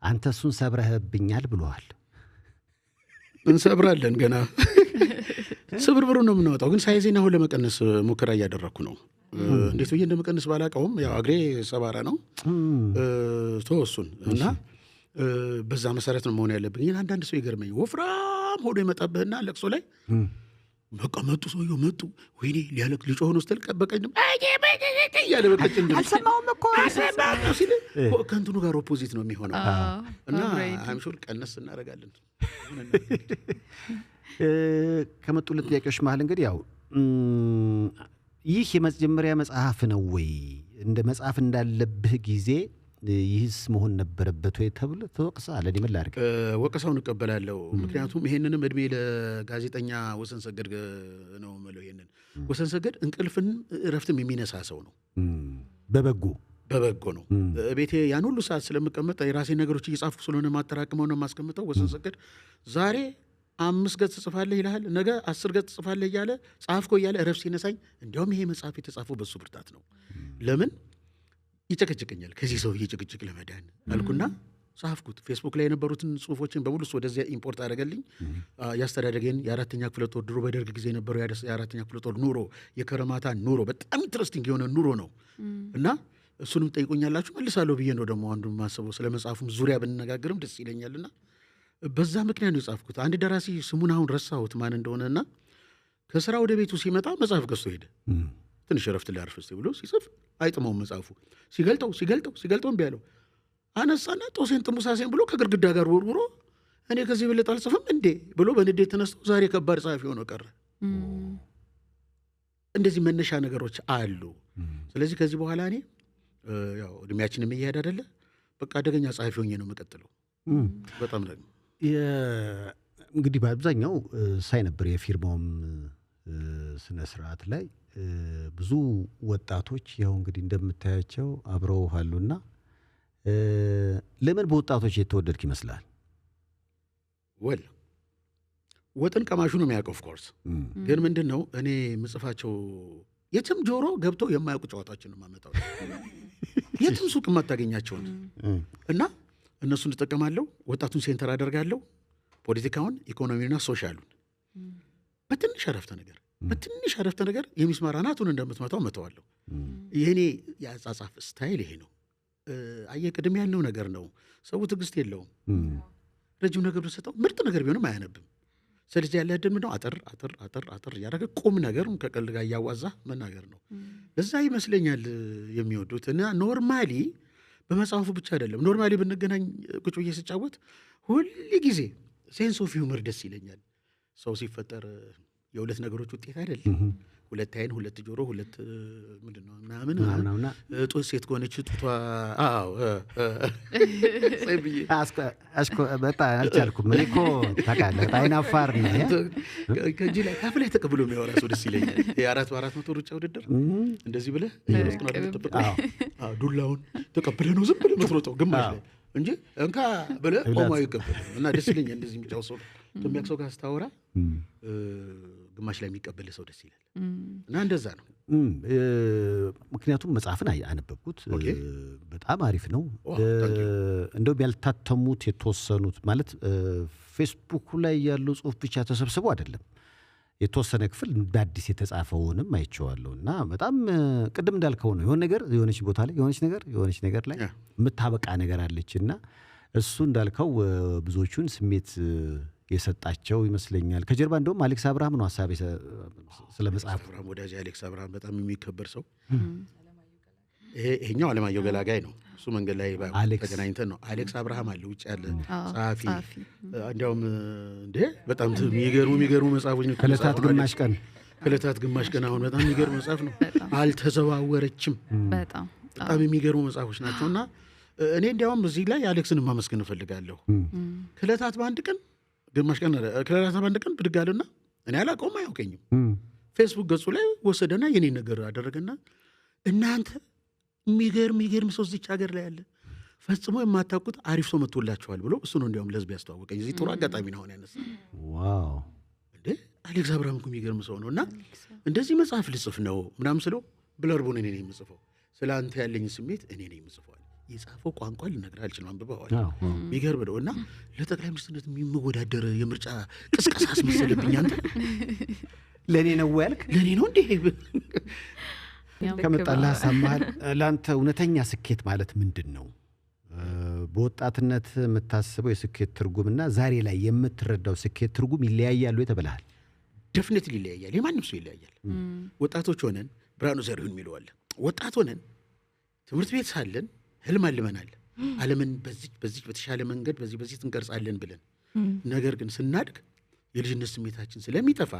አንተ እሱን ሰብረህብኛል ብለዋል። እንሰብራለን ገና ስብርብሩ ነው የምናወጣው። ግን ሳይዜን አሁን ለመቀነስ ሙከራ እያደረግኩ ነው። እንዴት ብዬ እንደመቀነስ ባላውቀውም ያው እግሬ ሰባራ ነው ተወሱን እና በዛ መሰረት ነው መሆን ያለብኝ። ይህን አንዳንድ ሰው ይገርመኝ ወፍራም ሆኖ የመጣብህና ለቅሶ ላይ በቃ መጡ፣ ሰውየው መጡ፣ ወይኔ ሊያለቅ ሊጮህ ነው ስትል ቀበቀኝም እያለ በቀጭ እንደ አልሰማሁም እኮ አልሰማሁም ሲል ከእንትኑ ጋር ኦፖዚት ነው የሚሆነው። እና አምሹር ቀነስ እናደርጋለን። ከመጡልን ጥያቄዎች መሀል እንግዲህ ያው ይህ የመጀመሪያ መጽሐፍ ነው ወይ እንደ መጽሐፍ እንዳለብህ ጊዜ ይህስ መሆን ነበረበት ወይ ተብሎ ተወቅሰሃል? እኔ ምን ላድርግ? ወቀሳውን እቀበላለሁ። ምክንያቱም ይሄንንም እድሜ ለጋዜጠኛ ወሰን ሰገድ ነው የምለው። ይሄንን ወሰን ሰገድ እንቅልፍን እረፍትም የሚነሳ ሰው ነው። በበጎ ነው። ቤቴ ያን ሁሉ ሰዓት ስለምቀመጥ የራሴን ነገሮች እየጻፍኩ ስለሆነ ማጠራቅመው ነው የማስቀምጠው። ወሰን ሰገድ ዛሬ 5 ገጽ ጽፋለህ ይልሃል፣ ነገ 10 ገጽ ጽፋለህ እያለ ጻፍኮ እያለ እረፍት ሲነሳኝ፣ እንዲያውም ይሄ መጽሐፍ የተጻፈው በሱ ብርታት ነው። ለምን ይጨቅጭቀኛል ከዚህ ሰው ጭቅጭቅ ለመዳን አልኩና ጻፍኩት። ፌስቡክ ላይ የነበሩትን ጽሁፎችን በሙሉ ወደዚያ ኢምፖርት አደረገልኝ። ያስተዳደገን የአራተኛ ክፍለ ጦር ድሮ በደርግ ጊዜ የነበረው የአራተኛ ክፍለ ጦር ኑሮ፣ የከረማታ ኑሮ በጣም ኢንትረስቲንግ የሆነ ኑሮ ነው እና እሱንም ጠይቆኛላችሁ መልሳለሁ ብዬ ነው ደግሞ አንዱ ማሰበው። ስለ መጽሐፉም ዙሪያ ብንነጋገርም ደስ ይለኛልና በዛ ምክንያት ነው የጻፍኩት። አንድ ደራሲ ስሙን አሁን ረሳሁት ማን እንደሆነና ከስራ ወደ ቤቱ ሲመጣ መጽሐፍ ገዝቶ ሄደ። ትንሽ ረፍት ላርፍ እስቲ ብሎ ሲጽፍ አይጥመውም መጽሐፉ። ሲገልጠው እምቢ አለው። አነሳና ጦሴን ጥሙሳሴን ብሎ ከግድግዳ ጋር ወርውሮ እኔ ከዚህ በለጠ አልጽፍም እንዴ ብሎ በንዴት ተነስቶ ዛሬ ከባድ ጸሐፊ ሆኖ ቀረ። እንደዚህ መነሻ ነገሮች አሉ። ስለዚህ ከዚህ በኋላ እኔ ያው እድሜያችንም እየሄደ አይደለ፣ በቃ አደገኛ ጸሐፊ ሆኜ ነው የምቀጥለው። በጣም ደግሞ እንግዲህ በአብዛኛው ሳይ ነበር የፊርማውም ስነ ስርዓት ላይ ብዙ ወጣቶች ያው እንግዲህ እንደምታያቸው አብረው አሉና ለምን በወጣቶች የተወደድክ ይመስላል? ወጥን ቀማሹ ነው የሚያውቀው። ኦፍ ኮርስ ግን ምንድነው እኔ የምጽፋቸው የትም ጆሮ ገብተው የማያውቁ ጨዋታዎችን ነው የማመጣው። የትም ሱቅ የማታገኛቸውን እና እነሱን እጠቀማለሁ። ወጣቱን ሴንተር አደርጋለሁ። ፖለቲካውን፣ ኢኮኖሚውና ሶሻሉን በትንሽ አረፍተ ነገር የሚስማር አናቱን እንደምትመታው መተዋለሁ። የእኔ የአጻጻፍ ስታይል ይሄ ነው። አየህ ቅድም ያለው ነገር ነው። ሰው ትዕግስት የለውም። ረጅም ነገር ብትሰጠው ምርጥ ነገር ቢሆንም አያነብም። ስለዚህ ያለ ዕድል ምንድነው? አጠር እያደረገ ቁም ነገሩን ከቀልድ ጋር እያዋዛ መናገር ነው። ለዛ ይመስለኛል የሚወዱት። እና ኖርማሊ በመጽሐፉ ብቻ አይደለም፣ ኖርማሊ ብንገናኝ ቁጭ ብዬ ስጫወት ሁል ጊዜ ሴንስ ኦፍ ሂውመር ደስ ይለኛል። ሰው ሲፈጠር የሁለት ነገሮች ውጤት አይደለም። 2 አይን፣ 2 ጆሮ፣ 2 ምንድነው ምናምን ጡት ሴት ከሆነች ጡቷ በጣም አልቻልኩም። እኔ እኮ ታውቃለህ አይን አፋር ነው። ከእጅ ላይ ካፍ ላይ ተቀብሎ የሚያወራ ሰው ደስ ይለኛል። የ4x400 ሩጫ ውድድር እንደዚህ ብለህ ዱላውን ተቀብለህ ነው ዝም ብለህ የምትሮጠው ግማሽ ላይ እንጂ እንካ ብለህ ቆሞ አይቀበልም። እና ደስ ይለኛል እንደዚህ የሚጫወት ሰው ከሚያውቅ ሰው ጋር ስታወራ ግማሽ ላይ የሚቀበል ሰው ደስ ይላል። እና እንደዛ ነው። ምክንያቱም መጽሐፍን አነበብኩት፣ በጣም አሪፍ ነው። እንደውም ያልታተሙት የተወሰኑት ማለት ፌስቡክ ላይ ያለው ጽሁፍ ብቻ ተሰብስቦ አይደለም፣ የተወሰነ ክፍል በአዲስ የተጻፈውንም አይቼዋለሁ። እና በጣም ቅድም እንዳልከው ነው የሆነ ነገር የሆነች ቦታ ላይ የሆነች ነገር ላይ የምታበቃ ነገር አለች እና እሱ እንዳልከው ብዙዎቹን ስሜት የሰጣቸው ይመስለኛል። ከጀርባ እንደውም አሌክስ አብርሃም ነው ሀሳብ ስለ መጽሐፍ ወዳጅ አሌክስ አብርሃም በጣም የሚከበር ሰው። ይሄኛው አለማየሁ ገላጋይ ነው። እሱ መንገድ ላይ ተገናኝተን ነው። አሌክስ አብርሃም አለ ውጭ ያለ ጸሐፊ። እንዲያውም እንዴ በጣም የሚገርሙ መጽሐፎች ነው። ከዕለታት ግማሽ ቀን አሁን በጣም የሚገርም መጽሐፍ ነው። አልተዘዋወረችም። በጣም የሚገርሙ መጽሐፎች ናቸውና እኔ እንዲያውም እዚህ ላይ አሌክስን ማመስገን እፈልጋለሁ። ከዕለታት በአንድ ቀን ብድግ አለና እኔ አላውቀውም፣ አያውቀኝም። ፌስቡክ ገጹ ላይ ወሰደና የኔን ነገር አደረገና እናንተ የሚገርም ሰው እዚች ሀገር ላይ ያለ ፈጽሞ የማታውቁት አሪፍ ሰው መጥቶላችኋል ብሎ እሱ ነው እንዲያውም ለህዝብ ያስተዋወቀኝ። እዚህ ጥሩ አጋጣሚ ነው አሁን ያነሳ። ዋው እንዴ አሌክስ አብርሃም እኮ የሚገርም ሰው ነው። እና እንደዚህ መጽሐፍ ልጽፍ ነው ምናምን ስለው ብለርቡን እኔ ነኝ የምጽፈው፣ ስለ አንተ ያለኝ ስሜት እኔ ነኝ የምጽፈው። የጻፈው ቋንቋ ልነግርህ አልችልም፣ አንብበዋል። የሚገርም ነው። እና ለጠቅላይ ሚኒስትርነት የሚወዳደር የምርጫ ቅስቀሳ አስመሰለብኝ። አንተ ለእኔ ነው ያልክ? ለእኔ ነው እንዴ? ከመጣልህ ሀሳብ መሀል ለአንተ እውነተኛ ስኬት ማለት ምንድን ነው? በወጣትነት የምታስበው የስኬት ትርጉምና ዛሬ ላይ የምትረዳው ስኬት ትርጉም ይለያያሉ የተብልሃል? ደፍኔትሊ ይለያያል። የማንም ሰው ይለያያል። ወጣቶች ሆነን ብርሃኑ ዘሪሁን የሚለዋለን ወጣት ሆነን ትምህርት ቤት ሳለን ህልም አልመናል ዓለምን በዚህ በተሻለ መንገድ በዚህ እንቀርጻለን ብለን ነገር ግን ስናድግ የልጅነት ስሜታችን ስለሚጠፋ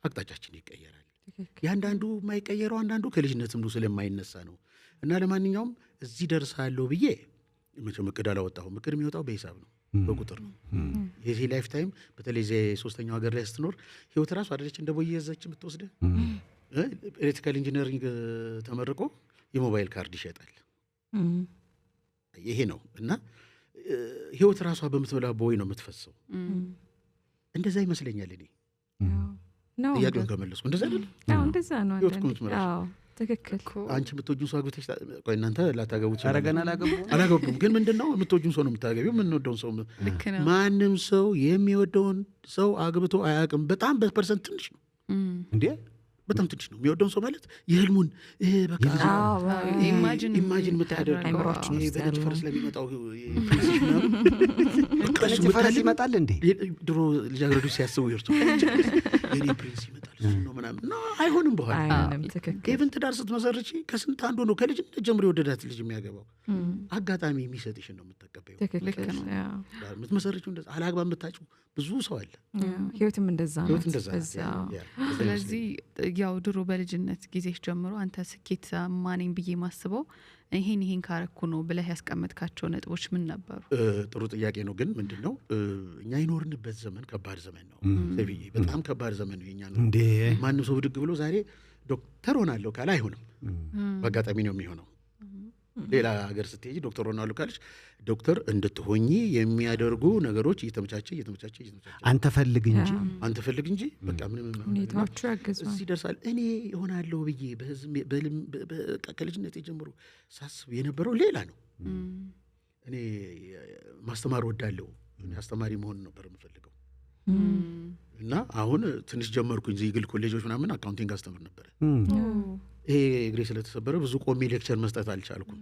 አቅጣጫችን ይቀየራል። ያንዳንዱ የማይቀየረው አንዳንዱ ከልጅነትም ነው ስለማይነሳ ነው። እና ለማንኛውም እዚህ ደርሳለሁ ብዬ መቼም እቅድ አላወጣሁም። እቅድ የሚወጣው በሂሳብ ነው፣ በቁጥር ነው። ይሄ ላይፍ ታይም በተለይ ሶስተኛው ሀገር ላይ ስትኖር ህይወት ራሱ አይደለች እንደ ቦይ የዛች የምትወስደ ኤሌክትሪካል ኢንጂነሪንግ ተመርቆ የሞባይል ካርድ ይሸጣል። ይሄ ነው እና ህይወት ራሷ በምትበላ ቦይ ነው የምትፈሰው። እንደዛ ይመስለኛል እኔ ጥያቄውን ከመለስኩ እንደዛ አይደል? እንደዛ ነው። ህይወት እኮ የምትመራሽ። ትክክል። አንቺ የምትወጂውን ሰው አግብተሽ ቆይ እናንተ ላታገቡት ኧረ ገና አላገቡም፣ ግን ምንድን ነው የምትወጂውን ሰው ነው የምታገቢው። የምንወደውን ሰው ማንም ሰው የሚወደውን ሰው አግብቶ አያውቅም። በጣም በፐርሰንት ትንሽ ነው እንዴ? በጣም ትንሽ ነው የሚወደውን ሰው ማለት የህልሙን በቃ ኢማጂን የምታደርገው በነጭ ፈረስ ለሚመጣው በነጭ ፈረስ ይመጣል እንዴ? ድሮ ልጃገረዶች ሲያስቡ ይርቱ የኔ ፕሪንስ ይመጣል ነው ምናምን ነው። አይሆንም። በኋላ ኢቨን ትዳር ስትመሰርቺ ከስንት አንዱ ነው ከልጅነት ጀምሮ የወደዳት ልጅ የሚያገባው። አጋጣሚ የሚሰጥሽን ነው የምትቀበይው። የምትመሰርቺው እንደዛ አላግባብ የምታጭው ብዙ ሰው አለ። ህይወትም እንደዛ ነው። ስለዚህ ያው ድሮ በልጅነት ጊዜ ጀምሮ አንተ ስኬታማ ነኝ ብዬ ማስበው ይሄን ካረኩ ነው ብለህ ያስቀመጥካቸው ነጥቦች ምን ነበሩ? ጥሩ ጥያቄ ነው። ግን ምንድነው እኛ ይኖርንበት ዘመን ከባድ ዘመን ነው። ሰብዬ በጣም ከባድ ዘመን ነው የኛ ነው። ማንም ሰው ብድግ ብሎ ዛሬ ዶክተር ሆናለሁ ካለ አይሆንም። በአጋጣሚ ነው የሚሆነው። ሌላ ሀገር ስትሄጂ ዶክተር ሆናለሁ ካለች ዶክተር እንድትሆኚ የሚያደርጉ ነገሮች እየተመቻቸ አንተ ፈልግ እንጂ በቃ ምንም ሁኔታዎቹ ያገዙ እዚህ ደርሳል። እኔ እሆናለሁ ብዬ ከልጅነት ጀምሮ ሳስብ የነበረው ሌላ ነው። እኔ ማስተማር ወዳለሁ፣ አስተማሪ መሆን ነበር የምፈልገው። እና አሁን ትንሽ ጀመርኩኝ እዚህ ግል ኮሌጆች ምናምን አካውንቲንግ አስተምር ነበር። ይሄ እግሬ ስለተሰበረ ብዙ ቆሜ ሌክቸር መስጠት አልቻልኩም።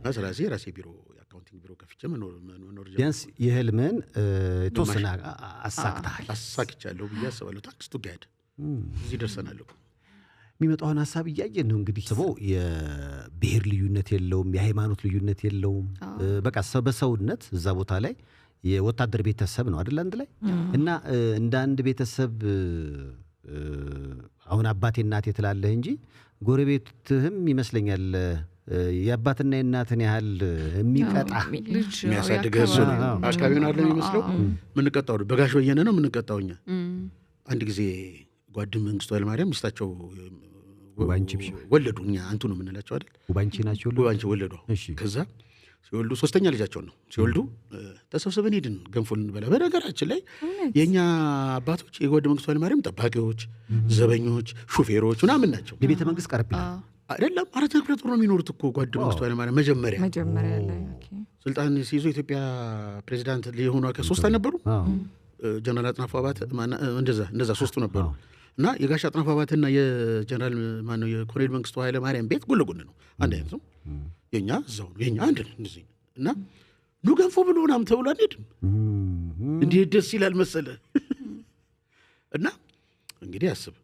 ስለዚህ ራሴ ቢሮ የአካውንቲንግ ቢሮ ከፍቼ መኖር ቢያንስ የህልምን የተወሰነ አሳክቻለሁ ብዬ አስባለሁ። ታክስቱ ጋድ እዚህ ደርሰናል። የሚመጣውን ሀሳብ እያየን ነው እንግዲህ ስበው የብሔር ልዩነት የለውም፣ የሃይማኖት ልዩነት የለውም። በቃ በሰውነት እዛ ቦታ ላይ የወታደር ቤተሰብ ነው አይደል? አንድ ላይ እና እንደ አንድ ቤተሰብ አሁን አባቴ እናቴ ትላለህ እንጂ ጎረቤትህም ይመስለኛል የአባትና የእናትን ያህል የሚቀጣ የሚያሳድግህ እሱ ነው። አካባቢውን አይደለም የሚመስለው። የምንቀጣው በጋሽ በየነ ነው የምንቀጣው እኛ። አንድ ጊዜ ጓድም መንግስቱ ኃይለማርያም ሚስታቸው ወለዱ። እኛ አንቱ ነው የምንላቸው አይደል? ውባንቺ ናቸው። ውባንቺ ወለዱ። ከዛ ሲወልዱ ሶስተኛ ልጃቸው ነው። ሲወልዱ ተሰብስበን ሄድን ገንፎ ልንበላ። በነገራችን ላይ የእኛ አባቶች የጓድ መንግስቱ ኃይለማርያም ጠባቂዎች፣ ዘበኞች፣ ሹፌሮች ምናምን ናቸው። የቤተ መንግስት ቀረብ አይደለም። አራተኛ ክፍለ ጦር ነው የሚኖሩት እኮ ጓድ መንግስቱ ኃይለማርያም መጀመሪያ ላይ ስልጣን ሲይዙ ኢትዮጵያ ፕሬዚዳንት ሊሆኑ ከሶስት አልነበሩ? ጀነራል አጥናፉ አባተ እንደዛ ሶስቱ ነበሩ። እና የጋሽ አጥናፉ አባተና የጀነራል ማነው የኮሎኔል መንግስቱ ኃይለማርያም ቤት ጎን ለጎን ነው። አንድ አይነት ነው። የኛ እዛው ነው። የኛ አንድ ነው እንደዚህ። እና ኑ ገንፎ ብሎ ምናምን ተብሎ አንሄድም። እንዴት ደስ ይላል መሰለ። እና እንግዲህ አስብ፣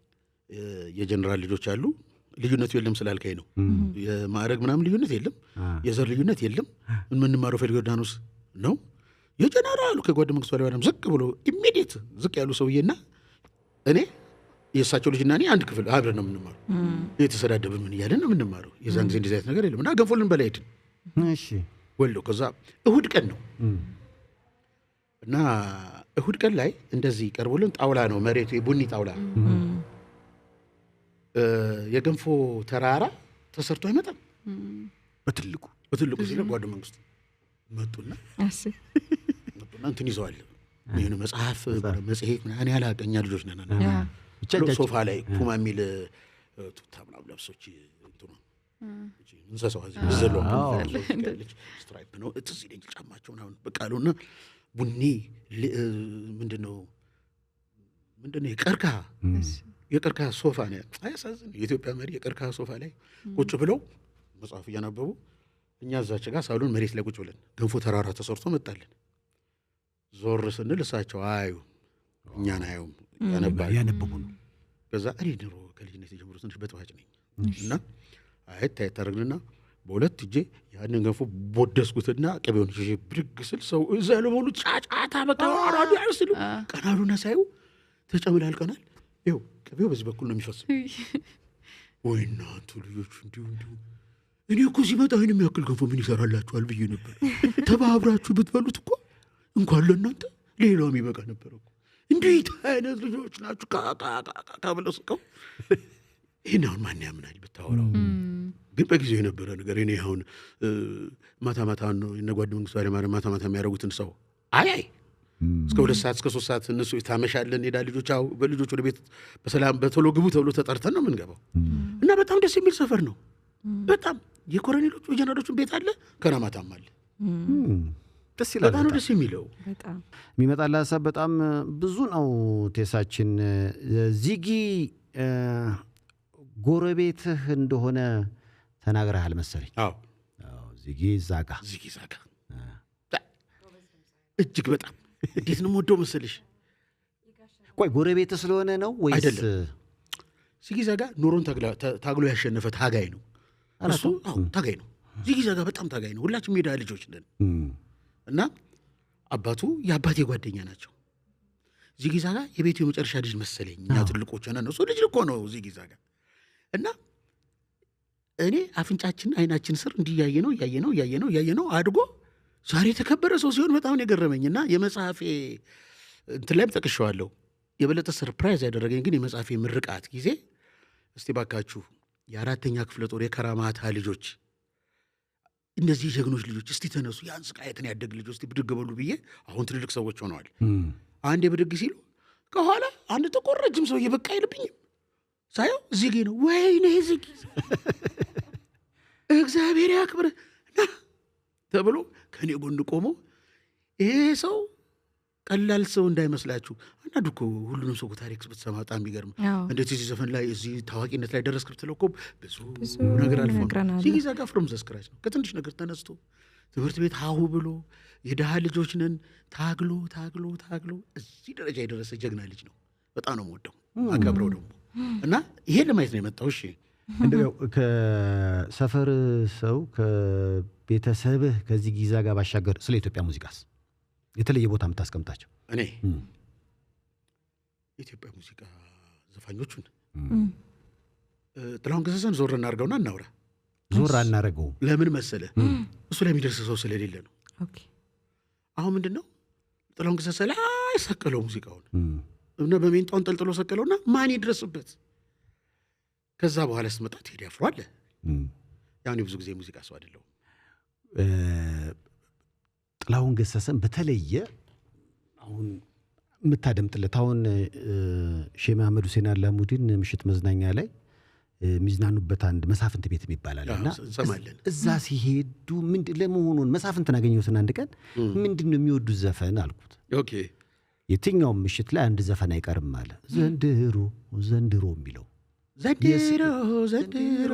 የጀነራል ልጆች አሉ። ልዩነቱ የለም ስላልከኝ ነው። የማዕረግ ምናምን ልዩነት የለም፣ የዘር ልዩነት የለም። የምንማረው ፌልዮርዳኖስ ነው። የጀነራሉ ከጓድ መንግስቱ ኃይለማርያም ዝቅ ብሎ ኢሚዲየት ዝቅ ያሉ ሰውዬና እኔ የእሳቸው ልጅና እኔ አንድ ክፍል አብረን ነው የምንማረው። የተሰዳደብን ምን እያለን ነው የምንማረው። የዛን ጊዜ እንደዚህ አይነት ነገር የለም። እና ገንፎ ልንበላ ሄድን ወልዶ። ከዛ እሁድ ቀን ነው እና እሁድ ቀን ላይ እንደዚህ ቀርቦልን ጣውላ ነው መሬቱ የቡኒ ጣውላ። የገንፎ ተራራ ተሰርቶ አይመጣም። በትልቁ ሲለ ጓድ መንግስቱ መጡና እንትን ይዘዋል። ይህን መጽሐፍ መጽሔት ምናምን ያላቀኛ ልጆች ነን። ሶፋ ላይ ፑማ የሚል ቱታ ምናምን ለብሶች እንሰሳዋ ዘሎ ስትራይፕ ነው ትዝ ይለኛል። ጫማቸው ምናምን በቃ አሉና ቡኒ ምንድነው የቀርከሃ ሶፋ ነው። አያሳዝን? የኢትዮጵያ መሪ የቀርከሃ ሶፋ ላይ ቁጭ ብለው መጽሐፍ እያነበቡ እኛ እዛች ጋር ሳሉን መሬት ላይ ቁጭ ብለን ገንፎ ተራራ ተሰርቶ መጣልን። ዞር ስንል እሳቸው አዩ እኛን አዩም ያነባሉ። ያነበቡ ነው። ከዛ እኔ ድሮ ከልጅነት የጀምሮ ትንሽ በጥባጭ ነኝ እና አየት ታረግልና በሁለት እጄ ያንን ገንፎ ቦደስኩትና ቅቤውን ብድግ ስል ሰው እዛ ለሞሉ ጫጫታ በቃ አራዱ ያስሉ ቀናሉና ሳይው ተጨምላልቀናል። ይኸው ቅቤው በዚህ በኩል ነው የሚፈስው። ወይ እናንተ ልጆች እንዲሁ እኔ እኮ ሲመጣ ይህን የሚያክል ገንፎ ምን ይሰራላችኋል ብዬ ነበር። ተባብራችሁ ብትበሉት እኮ እንኳን ለእናንተ ሌላውም ይበቃ ነበር እኮ። እንዴት አይነት ልጆች ናችሁ ብለው ስቀው ይህን አሁን ማን ያምናል ብታወራው። ግን በጊዜው የነበረ ነገር እኔ አሁን ማታ ማታ ነው እነ ጓድ መንግስቱ ኃይለማርያም ማታ ማታ የሚያደርጉትን ሰው አይ እስከ 2 ሰዓት እስከ 3 ሰዓት እነሱ ታመሻለን ሄዳ ልጆች በልጆች ወደ ቤት በሰላም በቶሎ ግቡ ተብሎ ተጠርተን ነው የምንገባው። እና በጣም ደስ የሚል ሰፈር ነው። በጣም የኮሎኔሎቹ የጀነራሎቹን ቤት አለ፣ ከራማታም አለ። ደስ ይላል። በጣም ደስ የሚለው በጣም የሚመጣልህ ሀሳብ በጣም ብዙ ነው። ቴሳችን ዚጊ ጎረቤትህ እንደሆነ ተናግረሃል መሰለኝ። አዎ ዚጊ ዛጋ እጅግ በጣም እንዴት ነው የምወደው መሰለሽ። ቆይ ጎረቤትህ ስለሆነ ነው ወይስ? አይደለም። ዚጊ ዛጋ ኑሮን ታግሎ ያሸነፈ ታጋይ ነው እሱ። አዎ ታጋይ ነው ዚጊ ዛጋ፣ በጣም ታጋይ ነው። ሁላችን ሜዳ ልጆች ነን እና አባቱ የአባቴ ጓደኛ ናቸው። ዚጊ ዛጋ የቤቱ የመጨረሻ ልጅ መሰለኝ። እኛ ትልቆች ነን፣ እሱ ልጅ እኮ ነው ዚጊ ዛጋ። እና እኔ አፍንጫችን አይናችን ስር እንዲያየ ነው አድጎ ዛሬ የተከበረ ሰው ሲሆን በጣም የገረመኝና የመጽሐፌ እንትን ላይም ጠቅሼዋለሁ። የበለጠ ሰርፕራይዝ ያደረገኝ ግን የመጽሐፌ ምርቃት ጊዜ እስቲ ባካችሁ የ4ኛ ክፍለ ጦር የከራማታ ልጆች፣ እነዚህ ጀግኖች ልጆች እስቲ ተነሱ፣ ያን ስቃየትን ያደግ ልጆች እስቲ ብድግ በሉ ብዬ፣ አሁን ትልልቅ ሰዎች ሆነዋል። አንዴ ብድግ ሲሉ ከኋላ አንድ ጥቁር ረጅም ሰው እየበቃ አይልብኝም ሳየው ዚጊ ነው። ወይኔ ዚጊ እግዚአብሔር ያክብር ተብሎ ከኔ ጎን ቆሞ ይሄ ሰው ቀላል ሰው እንዳይመስላችሁ። አንዳንዱ እኮ ሁሉንም ሰው ታሪክ ብትሰማ በጣም የሚገርም እንዴት እዚህ ዘፈን ላይ እዚህ ታዋቂነት ላይ ደረስክ ብትለው እኮ ብዙ ነገር አልፎ ዚጊ ዛጋ ፍሮም ዘ ስክራች ነው። ከትንሽ ነገር ተነስቶ ትምህርት ቤት ሀሁ ብሎ የድሃ ልጆች ነን ታግሎ እዚህ ደረጃ የደረሰ ጀግና ልጅ ነው። በጣም ነው የምወደው አከብረው ደግሞ እና ይሄን ለማየት ነው የመጣው። እሺ እንደው ከሰፈር ሰው ከቤተሰብህ ከዚጊ ዛጋ ባሻገር ስለ ኢትዮጵያ ሙዚቃስ የተለየ ቦታ የምታስቀምጣቸው? እኔ የኢትዮጵያ ሙዚቃ ዘፋኞቹን ጥላሁን ገሰሰን ዞር እናድርገውና እናውራ። ዞር አናረገው። ለምን መሰለ? እሱ ላይ የሚደርስ ሰው ስለሌለ ነው። አሁን ምንድን ነው ጥላሁን ገሰሰ ላይ ሰቀለው ሙዚቃውን እና በሜንጧን ጠልጥሎ ሰቀለውና ማን ይድረስበት። ከዛ በኋላ ስትመጣ ቴዲ አፍሮ አለ። ያኔ ብዙ ጊዜ ሙዚቃ ሰው አይደለሁም። ጥላሁን ገሰሰን በተለየ አሁን የምታደምጥለት አሁን ሼህ መሐመድ ሁሴን አላሙዲን ምሽት መዝናኛ ላይ የሚዝናኑበት አንድ መሳፍንት ቤት የሚባላል እና እዛ ሲሄዱ ለመሆኑን መሳፍንትን አገኘሁትን አንድ ቀን ምንድን ነው የሚወዱት ዘፈን አልኩት። የትኛውም ምሽት ላይ አንድ ዘፈን አይቀርም አለ። ዘንድሮ የሚለው ዘንድሮ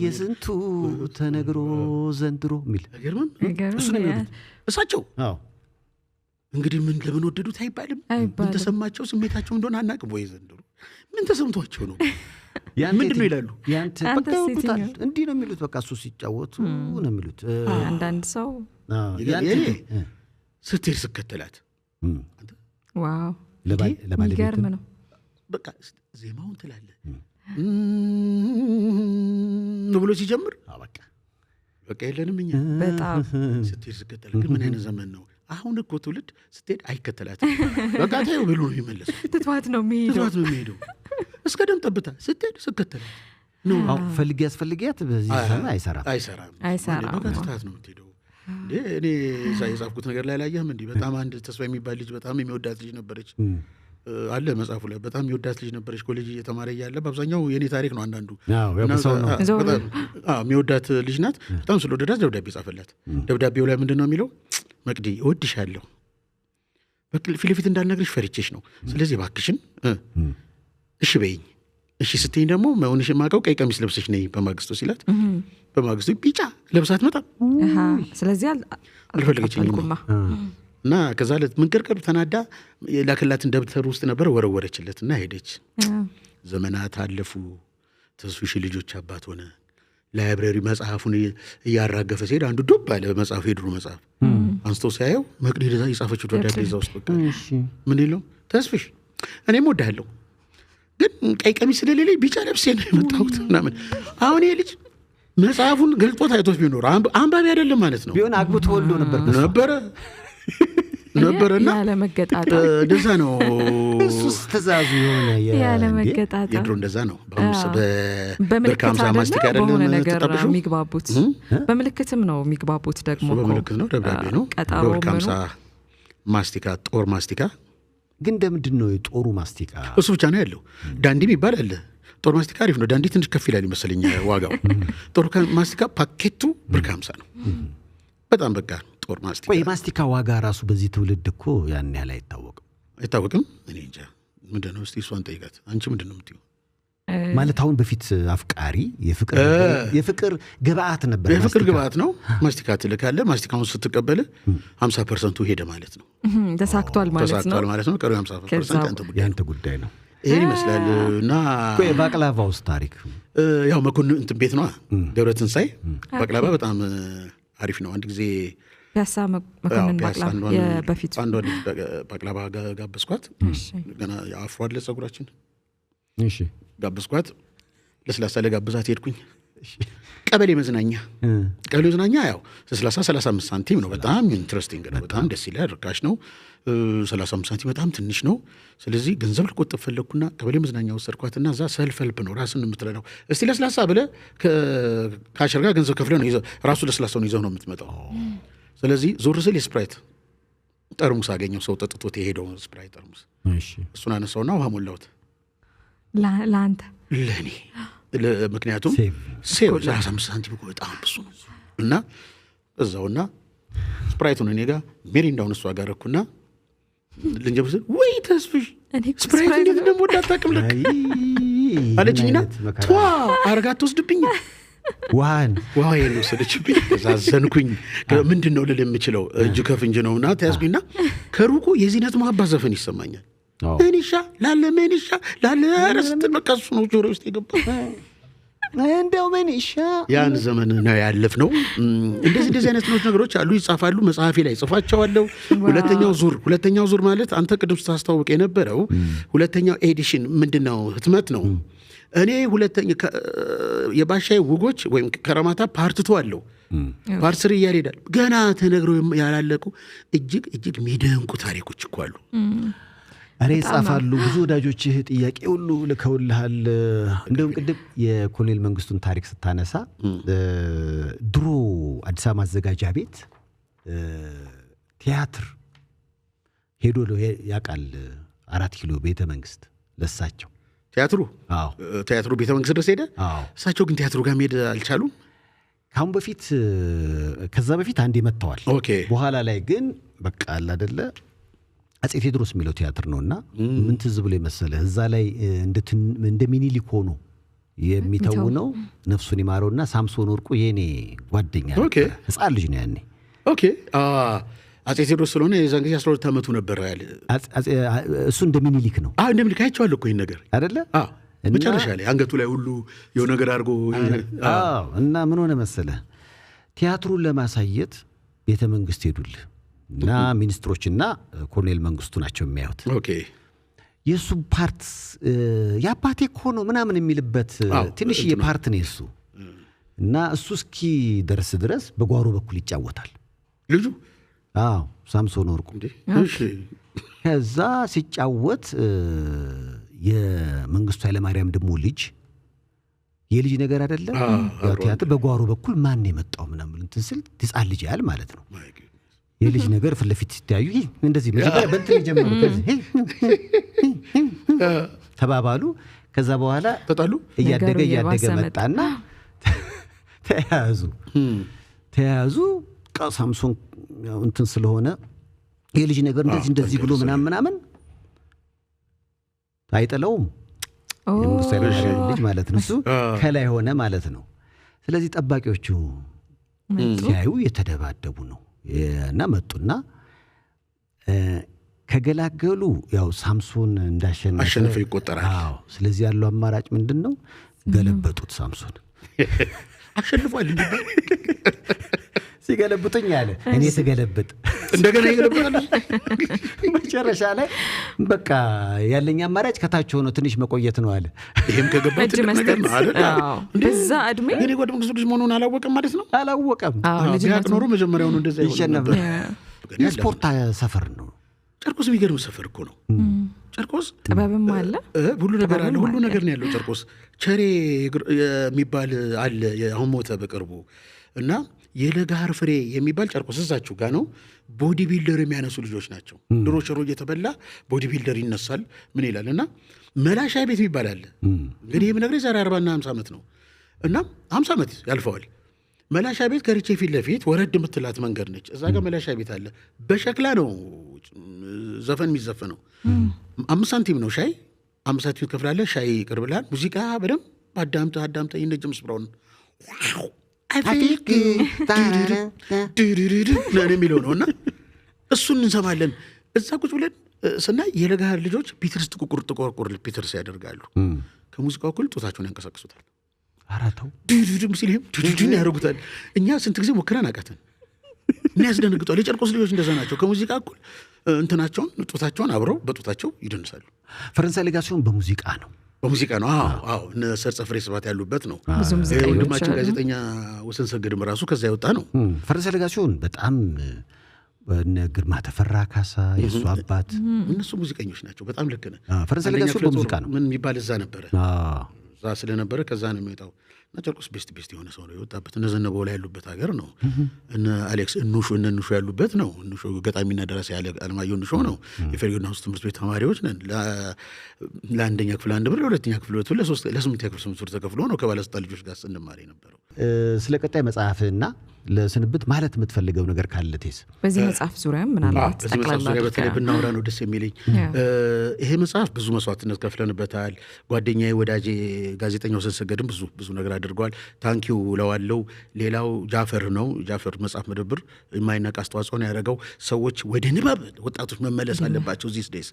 የስንቱ ተነግሮ ዘንድሮ የሚል እሱ ነው የሚወዱት እሳቸው። እንግዲህ ምን ለምን ወደዱት አይባልም። ምን ተሰማቸው ስሜታቸው እንደሆነ አናቅም ወይ? ዘንድሮ ምን ተሰምቷቸው ነው? ምንድን ነው ይላሉ? እንዲህ ነው የሚሉት። በቃ እሱ ሲጫወቱ ነው የሚሉት። አንዳንድ ሰው ስትሄድ ስከተላት ዋው ይገርም ነው። በቃ ዜማውን ትላለህ ብሎ ሲጀምር በቃ የለንም እኛ በጣም ስትሄድ ስከተላት። ግን ምን አይነት ዘመን ነው አሁን? እኮ ትውልድ ስትሄድ አይከተላትም። በቃ ታየው ብሎ ነው የሚመለሰው። ትቷት ነው የሚሄደው እስከ ደም ጠብታ ስትሄድ ስከተላት ነው። ፈልጊያት በዚህ ዘመን አይሰራም። በቃ ትታት ነው የምትሄደው። እኔ የጻፍኩት ነገር ላይ አላየህም? እንዲህ በጣም አንድ ተስፋ የሚባል ልጅ በጣም የሚወዳት ልጅ ነበረች አለ መጽሐፉ ላይ። በጣም የሚወዳት ልጅ ነበረች። ኮሌጅ እየተማረ እያለ በአብዛኛው የኔ ታሪክ ነው። አንዳንዱ የሚወዳት ልጅ ናት። በጣም ስለወደዳት ደብዳቤ ጻፈላት። ደብዳቤው ላይ ምንድን ነው የሚለው? መቅዲ እወድሻለሁ፣ ፊት ለፊት እንዳልነግርሽ ፈርቼሽ ነው። ስለዚህ እባክሽን እሺ በይኝ። እሺ ስትይኝ ደግሞ መሆንሽ የማውቀው ቀይ ቀሚስ ለብሰሽ ነይ በማግስቱ ሲላት፣ በማግስቱ ቢጫ ለብሳት መጣም። ስለዚህ አልፈለገችኝም እና ከዛ ዕለት ምንቅርቅር ተናዳ የላክላትን ደብተር ውስጥ ነበር ወረወረችለት እና ሄደች። ዘመናት አለፉ፣ ተስፍሽ ልጆች አባት ሆነ። ላይብረሪ መጽሐፉን እያራገፈ ሲሄድ አንዱ ዱብ አለ መጽሐፉ፣ የድሮ መጽሐፍ አንስቶ ሲያየው መቅዲ ለዛ የጻፈችው ደብዳቤ እዛ ውስጥ በቃ ምን ይለው ተስፍሽ እኔም ወዳለሁ ግን ቀይ ቀሚስ ስለሌለኝ ቢጫ ለብሴ ነው የመጣሁት ምናምን። አሁን ይሄ ልጅ መጽሐፉን ገልጦት አይቶት ቢኖር አንባቢ አይደለም ማለት ነው። ቢሆን አግብቶ ወልዶ ነበረና ያለመገጣጣም እንደዛ ነው። እሱስ ትእዛዙ የሆነ ያለመገጣጣም የድሮ እንደዛ ነው። በምልክት ማስቲካ በሆነ ነገር የሚግባቡት በምልክትም ነው የሚግባቡት። ደግሞ በምልክት ነው፣ ደብዳቤ ነው። በርካምሳ ማስቲካ፣ ጦር ማስቲካ ግን እንደምንድን ነው የጦሩ ማስቲካ? እሱ ብቻ ነው ያለው። ዳንዲ የሚባል አለ። ጦር ማስቲካ አሪፍ ነው። ዳንዲ ትንሽ ከፍ ይላል ይመስለኝ ዋጋው። ጦር ማስቲካ ፓኬቱ ብር 50 ነው። በጣም በቃ ጦር ማስቲካ። ወይ ማስቲካ ዋጋ ራሱ በዚህ ትውልድ እኮ ያን ያህል አይታወቅም። እኔ እንጃ ምንድን ነው እስቲ እሷን ጠይቃት። አንቺ ምንድን ነው የምትይው? ማለት አሁን በፊት አፍቃሪ የፍቅር ግብአት ነበር። የፍቅር ግብአት ነው። ማስቲካ ትልካለህ። ማስቲካውን ስትቀበል 50% ሄደ ማለት ነው። ተሳክቷል ማለት ነው። ቀሪው 50% ያንተ ጉዳይ ነው። ይሄን ይመስላል። እና ባቅላባ ውስጥ ታሪክ ያው መኮንን እንትን ቤት ነው ደብረትንሳኤ ባቅላባ በጣም አሪፍ ነው። አንድ ጊዜ ፒያሳ መኮንን ባቅላባ በፊት አንድ ባቅላባ ጋበዝኳት። ገና ያፍሯል ጸጉራችን። እሺ ጋበዝኳት። ለስላሳ ለጋብዛት ሄድኩኝ። ቀበሌ መዝናኛ ያው 35 ሳንቲም ነው። በጣም ኢንትረስቲንግ ነው። በጣም ደስ ይላል። ርካሽ ነው። 35 ሳንቲም በጣም ትንሽ ነው። ስለዚህ ገንዘብ ልቆጥብ ፈለግኩና ቀበሌ መዝናኛ ወሰድኳትና እዛ ሰልፍ ሄልፕ ነው ራስን የምትረዳው። እስቲ ለስላሳ ብለህ ከአሸር ጋር ገንዘብ ከፍለህ ነው ራሱ ለስላሳውን ይዘው ነው የምትመጣው። ስለዚህ ዞር ስል የስፕራይት ጠርሙስ አገኘው። ሰው ጠጥቶት የሄደው ስፕራይት ጠርሙስ። እሱን አነሳውና ውሃ ሞላሁት ለአንተ ለእኔ። ምክንያቱም ሴቭ 35 ሳንቲም በጣም ብዙ ነው። እና እዛውና ስፕራይቱን እኔ ጋር ሜሪንዳውን እሷ ጋር ረኩና ልንጀብ ስል ወይ ተስፍሽ ስፕራይት እንዴት እንደምወድ አታውቅም ልክ አለችኝና ቷ አርጋ ትወስድብኝ ውሃዬን ወሰደችብኝ። ዛዘንኩኝ። ምንድን ነው ልል የምችለው እጅ ከፍንጅ ነው እና ተያዝኩኝና ከሩቁ የዚህነት መሀባ ዘፈን ይሰማኛል። ሜኒሻ ላለ ረስት መቀሱ ነው ጆሮ ውስጥ የገባ እንደው ሜኒሻ ያን ዘመን ነው ያለፍነው። እንደዚህ አይነት ነገሮች አሉ፣ ይጻፋሉ። መጽሐፌ ላይ ጽፋቸዋለሁ። ሁለተኛው ዙር ማለት አንተ ቅድም ስታስተዋውቅ የነበረው ሁለተኛው ኤዲሽን ምንድነው ህትመት ነው። እኔ የባሻዬ ውጎች ወይም ከረማታ ፓርትቶ አለው ፓርት 3 እያለ ሄዳል። ገና ተነግረው ያላለቁ እጅግ የሚደንቁ ታሪኮች እኮ አሉ። አሬ ይጻፋሉ። ብዙ ወዳጆችህ ጥያቄ ሁሉ ልከውልሃል። እንደውም ቅድም የኮሎኔል መንግስቱን ታሪክ ስታነሳ ድሮ አዲስ አበባ ማዘጋጃ ቤት ቲያትር ሄዶ ያውቃል። 4 ኪሎ ቤተ መንግስት ለሳቸው ቲያትሩ ቤተ መንግስት ድረስ ሄደ። እሳቸው ግን ቲያትሩ ጋር መሄድ አልቻሉም። ከዛ በፊት አንዴ መጥተዋል። በኋላ ላይ ግን በቃ አለ አይደለ አፄ ቴዎድሮስ የሚለው ቲያትር ነውና ምን ትዝ ብሎ መሰለህ እዛ ላይ እንደ ሚኒሊክ ሆኖ የሚተውነው ነፍሱን ይማረውና ሳምሶን ወርቁ የኔ ጓደኛ ህፃን ልጅ ነው ያኔ። አፄ ቴዎድሮስ ስለሆነ የዛን ጊዜ 12 ዓመቱ ነበር ያለ እሱ እንደ ሚኒሊክ ነው። እንደ ሚኒሊክ አይቼዋለሁ እኮ ይሄን ነገር አይደለ? መጨረሻ ላይ አንገቱ ላይ ሁሉ የሆነ ነገር አድርጎ እና ምን ሆነ መሰለህ ቲያትሩን ለማሳየት ቤተ መንግስት ሄዱልህ እና ሚኒስትሮችና ኮሎኔል መንግስቱ ናቸው የሚያዩት። የእሱ ፓርት የአባቴ እኮ ነው ምናምን የሚልበት ትንሽ የፓርት ነው የሱ እና እሱ እስኪ ደርስ ድረስ በጓሮ በኩል ይጫወታል ልጁ። ሳምሶን ወርቁ ከዛ ሲጫወት የመንግስቱ ኃይለማርያም ደግሞ የልጅ ነገር አይደለም ቲያትር በጓሮ በኩል ማን የመጣው ምናምን እንትን ስል ህፃን ልጅ ያህል ማለት ነው የልጅ ነገር ፊት ለፊት ሲታዩ እንደዚህ መጀመሪያ በእንትን የጀመሩ ተባባሉ። ከዛ በኋላ ተጣሉ። እያደገ መጣና ተያዙ። ሳምሶን እንትን ስለሆነ የልጅ ነገር እንደዚህ ብሎ ምናምን አይጠለውም። የመንግስቱ ኃይለማርያም ልጅ ማለት ነው እሱ ከላይ ሆነ ማለት ነው። ስለዚህ ጠባቂዎቹ ሲያዩ የተደባደቡ ነው እና መጡና ከገላገሉ ያው ሳምሶን እንዳሸነፈ ይቆጠራል። ስለዚህ ያለው አማራጭ ምንድነው? ገለበጡት ሳምሶን አሸንፏል እንዲባል ሲገለብጡኝ አለ እኔ ስገለብጥ እንደገና ይገለብጣል። መጨረሻ ላይ በቃ ያለኝ አማራጭ ከታች ሆኖ ትንሽ መቆየት ነው አለ። ይሄም ከገባ ትልቅ ነገር ነው አይደል? በዛ እድሜ ግን የጓድ መንግስቱ ልጅ መሆኑን አላወቀም ማለት ነው። አላወቀም። ቢያቅ ኖሮ መጀመሪያውኑ እንደዛ ይሸነፍ ነበር። የስፖርት ሰፈር ነው ጨርቆስ። የሚገርም ሰፈር እኮ ነው ጨርቆስ። ጥበብም አለ፣ ሁሉ ነገር አለ፣ ሁሉ ነገር ነው ያለው ጨርቆስ። ቸሬ የሚባል አለ አሁን ሞተ በቅርቡ እና የለጋር ፍሬ የሚባል ጨርቆስ እዛችሁ ጋር ነው። ቦዲ ቢልደር የሚያነሱ ልጆች ናቸው። ድሮ ሽሮ እየተበላ ቦዲ ቢልደር ይነሳል ምን ይላል እና መላሻ ቤት የሚባል አለ። እንግዲህ ይህ ነገር ዛሬ 40 እና 50 ዓመት ነው እና 50 ዓመት ያልፈዋል። መላሻ ቤት ከርቼ ፊት ለፊት ወረድ የምትላት መንገድ ነች። እዛ ጋር መላሻ ቤት አለ። በሸክላ ነው ዘፈን የሚዘፈነው። 5 ሳንቲም ነው ሻይ፣ 5 ሳንቲም ትከፍላለህ። ሻይ ይቀርብልሃል። ሙዚቃ በደንብ አዳምጠ እነ ጀምስ ብራውን የሚለው ነው እና እሱን እንሰማለን። እዛ ቁጭ ብለን ስናይ የለጋር ልጆች ፒተርስ ጥቁር ፒተርስ ያደርጋሉ። ከሙዚቃው እኩል ጡታቸውን ያንቀሳቅሱታል። አራተው ድድድም ሲልም ድድድን ያደርጉታል። እኛ ስንት ጊዜ ሞክረን አቃተን። የሚያስደነግጧል። የጨርቆስ ልጆች እንደዛ ናቸው። ከሙዚቃ እኩል እንትናቸውን ጡታቸውን አብረው በጡታቸው ይደንሳሉ። ፈረንሳይ ሌጋሲዮን በሙዚቃ ነው በሙዚቃ ነው። አዎ እነ ሰርጸ ፍሬ ስብሐት ያሉበት ነው። ወንድማችን ጋዜጠኛ ወሰን ሰገድም ራሱ ከዛ የወጣ ነው። ፈረንሳይ ሌጋሲዮን በጣም እነ ግርማ ተፈራ ካሳ የእሱ አባት እነሱ ሙዚቀኞች ናቸው። በጣም ልክ ነህ። ፈረንሳይ ሌጋሲዮን በሙዚቃ ነው። ምን የሚባል እዛ ነበረ እዛ ስለነበረ ከዛ ነው የሚወጣው። እና ጨርቆስ ቤስት የሆነ ሰው ነው የወጣበት። እነ ዘነበው ላይ ያሉበት ሀገር ነው። እነ አሌክስ እኑሾ ያሉበት ነው። እኑሾ ገጣሚና ደራሲ አለማየሁ እኑሾ ነው። የፌርጎና ውስጥ ትምህርት ቤት ተማሪዎች ነን። ለአንደኛ ክፍል 1 ብር፣ ለሁለተኛ ክፍል 2 ብር፣ ለስምንተኛ ክፍል 8 ብር ተከፍሎ ነው ከባለስልጣን ልጆች ጋር ስንማር የነበረው። ስለ ቀጣይ መጽሐፍና ለስንብት ማለት የምትፈልገው ነገር ካለ ቴስ በዚህ መጽሐፍ ዙሪያ ምናልባት በዚህ መጽሐፍ ዙሪያ በተለይ ብናወራ ነው ደስ የሚለኝ። ይሄ መጽሐፍ ብዙ መስዋዕትነት ከፍለንበታል። ጓደኛዬ ወዳጄ ጋዜጠኛው ወሰን ሰገድም ብዙ ነገር አድርጓል። ታንኪው ለዋለው። ሌላው ጃፈር ነው። ጃፈር መጽሐፍ መደብር የማይናቅ አስተዋጽኦ ነው ያደረገው። ሰዎች ወደ ንባብ ወጣቶች መመለስ አለባቸው። ዚስ ዴይስ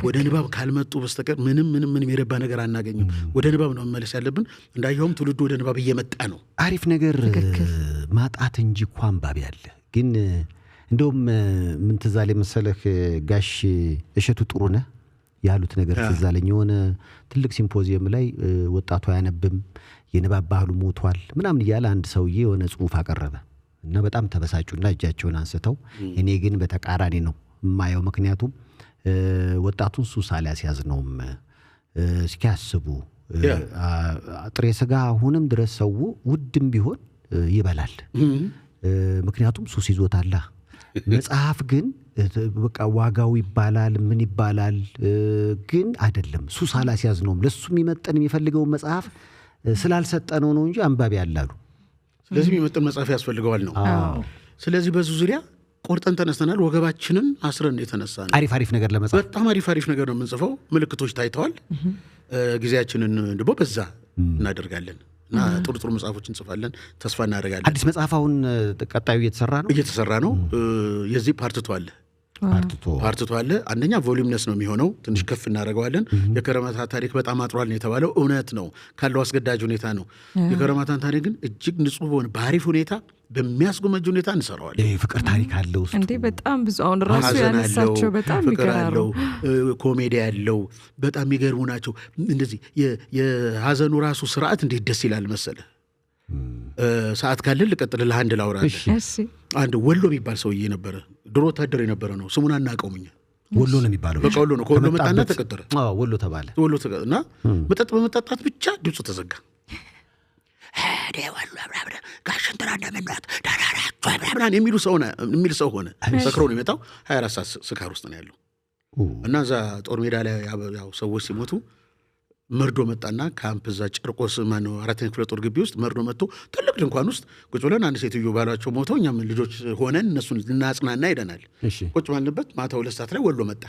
ወደ ንባብ ካልመጡ በስተቀር ምንም የረባ ነገር አናገኝም። ወደ ንባብ ነው መመለስ ያለብን። እንዳየውም ትውልዱ ወደ ንባብ እየመጣ ነው። አሪፍ ነገር ማጣት እንጂ እኮ አንባቢ አለ። ግን እንደውም ምን ትዝ አለኝ መሰለህ ጋሽ እሸቱ ጥሩነህ ያሉት ነገር ትዝ አለኝ። የሆነ ትልቅ ሲምፖዚየም ላይ ወጣቱ አያነብም፣ የንባብ ባህሉ ሞቷል ምናምን እያለ አንድ ሰውዬ የሆነ ጽሑፍ አቀረበ እና በጣም ተበሳጩና እጃቸውን አንስተው እኔ ግን በተቃራኒ ነው የማየው። ምክንያቱም ወጣቱን ሱስ አልያስያዝ ነውም። እስኪያስቡ ጥሬ ስጋ አሁንም ድረስ ሰው ውድም ቢሆን ይበላል። ምክንያቱም ሱስ ይዞታል። መጽሐፍ ግን በቃ ዋጋው ይባላል ምን ይባላል ግን አይደለም። ሱስ አላስያዝ ነውም። ለሱ የሚመጥን የሚፈልገው መጽሐፍ ስላልሰጠነው ነው እንጂ አንባቢ ያላሉ። ስለዚህ የሚመጥን መጽሐፍ ያስፈልገዋል ነው። ስለዚህ በዙ ዙሪያ ቆርጠን ተነስተናል። ወገባችንን አስረን የተነሳን አሪፍ ነገር ለመጻፍ በጣም አሪፍ ነገር ነው የምንጽፈው። ምልክቶች ታይተዋል። ጊዜያችንን ደግሞ በዛ እናደርጋለን እና ጥሩ መጽሐፎች እንጽፋለን። ተስፋ እናደርጋለን። አዲስ መጽሐፍ አሁን ቀጣዩ እየተሰራ ነው። የዚህ ፓርትቶ አለ። አንደኛ ቮሊዩምነስ ነው የሚሆነው። ትንሽ ከፍ እናደርገዋለን። የከረማታን ታሪክ በጣም አጥሯል ነው የተባለው። እውነት ነው ካለው አስገዳጅ ሁኔታ ነው። የከረማታን ታሪክ ግን እጅግ ንጹህ በሆነ በአሪፍ ሁኔታ በሚያስጎመጅ ሁኔታ እንሰራዋለን። ፍቅር ታሪክ አለው ውስጥ እንዴ በጣም ብዙ አሁን ራሱ ያነሳቸው በጣም ይገራሉ። ኮሜዲ ያለው በጣም የሚገርሙ ናቸው። እንደዚህ የሀዘኑ ራሱ ስርዓት እንዴት ደስ ይላል መሰለ። ሰዓት ካለን ልቀጥልልህ አንድ ላውራለህ። አንድ ወሎ የሚባል ሰውዬ ነበረ። ድሮ ወታደር የነበረ ነው። ስሙን አናውቀውም እኛ። ወሎ ነው የሚባለው። በቃ ወሎ ነው። ከወሎ መጣና ተቀጠረ። ወሎ ተባለ። እና መጠጥ በመጠጣት ብቻ ድምፁ ተዘጋ። ጋሽንትራ እንደምንት የሚል ሰው ሆነ። ሰክሮ ነው የመጣው። 24 ሰዓት ስካር ውስጥ ነው ያለው። እና እዛ ጦር ሜዳ ላይ ያው ሰዎች ሲሞቱ መርዶ መጣና ካምፕ እዛ ጨርቆስ ማነው 4ኛ ክፍለ ጦር ግቢ ውስጥ መርዶ መጥቶ ትልቅ ድንኳን ውስጥ ቁጭ ብለን አንድ ሴትዮ ባሏቸው ሞተው እኛም ልጆች ሆነን እነሱን ልናጽናና ሄደናል። ቁጭ ባልንበት ማታ 2 ሰዓት ላይ ወሎ መጣ።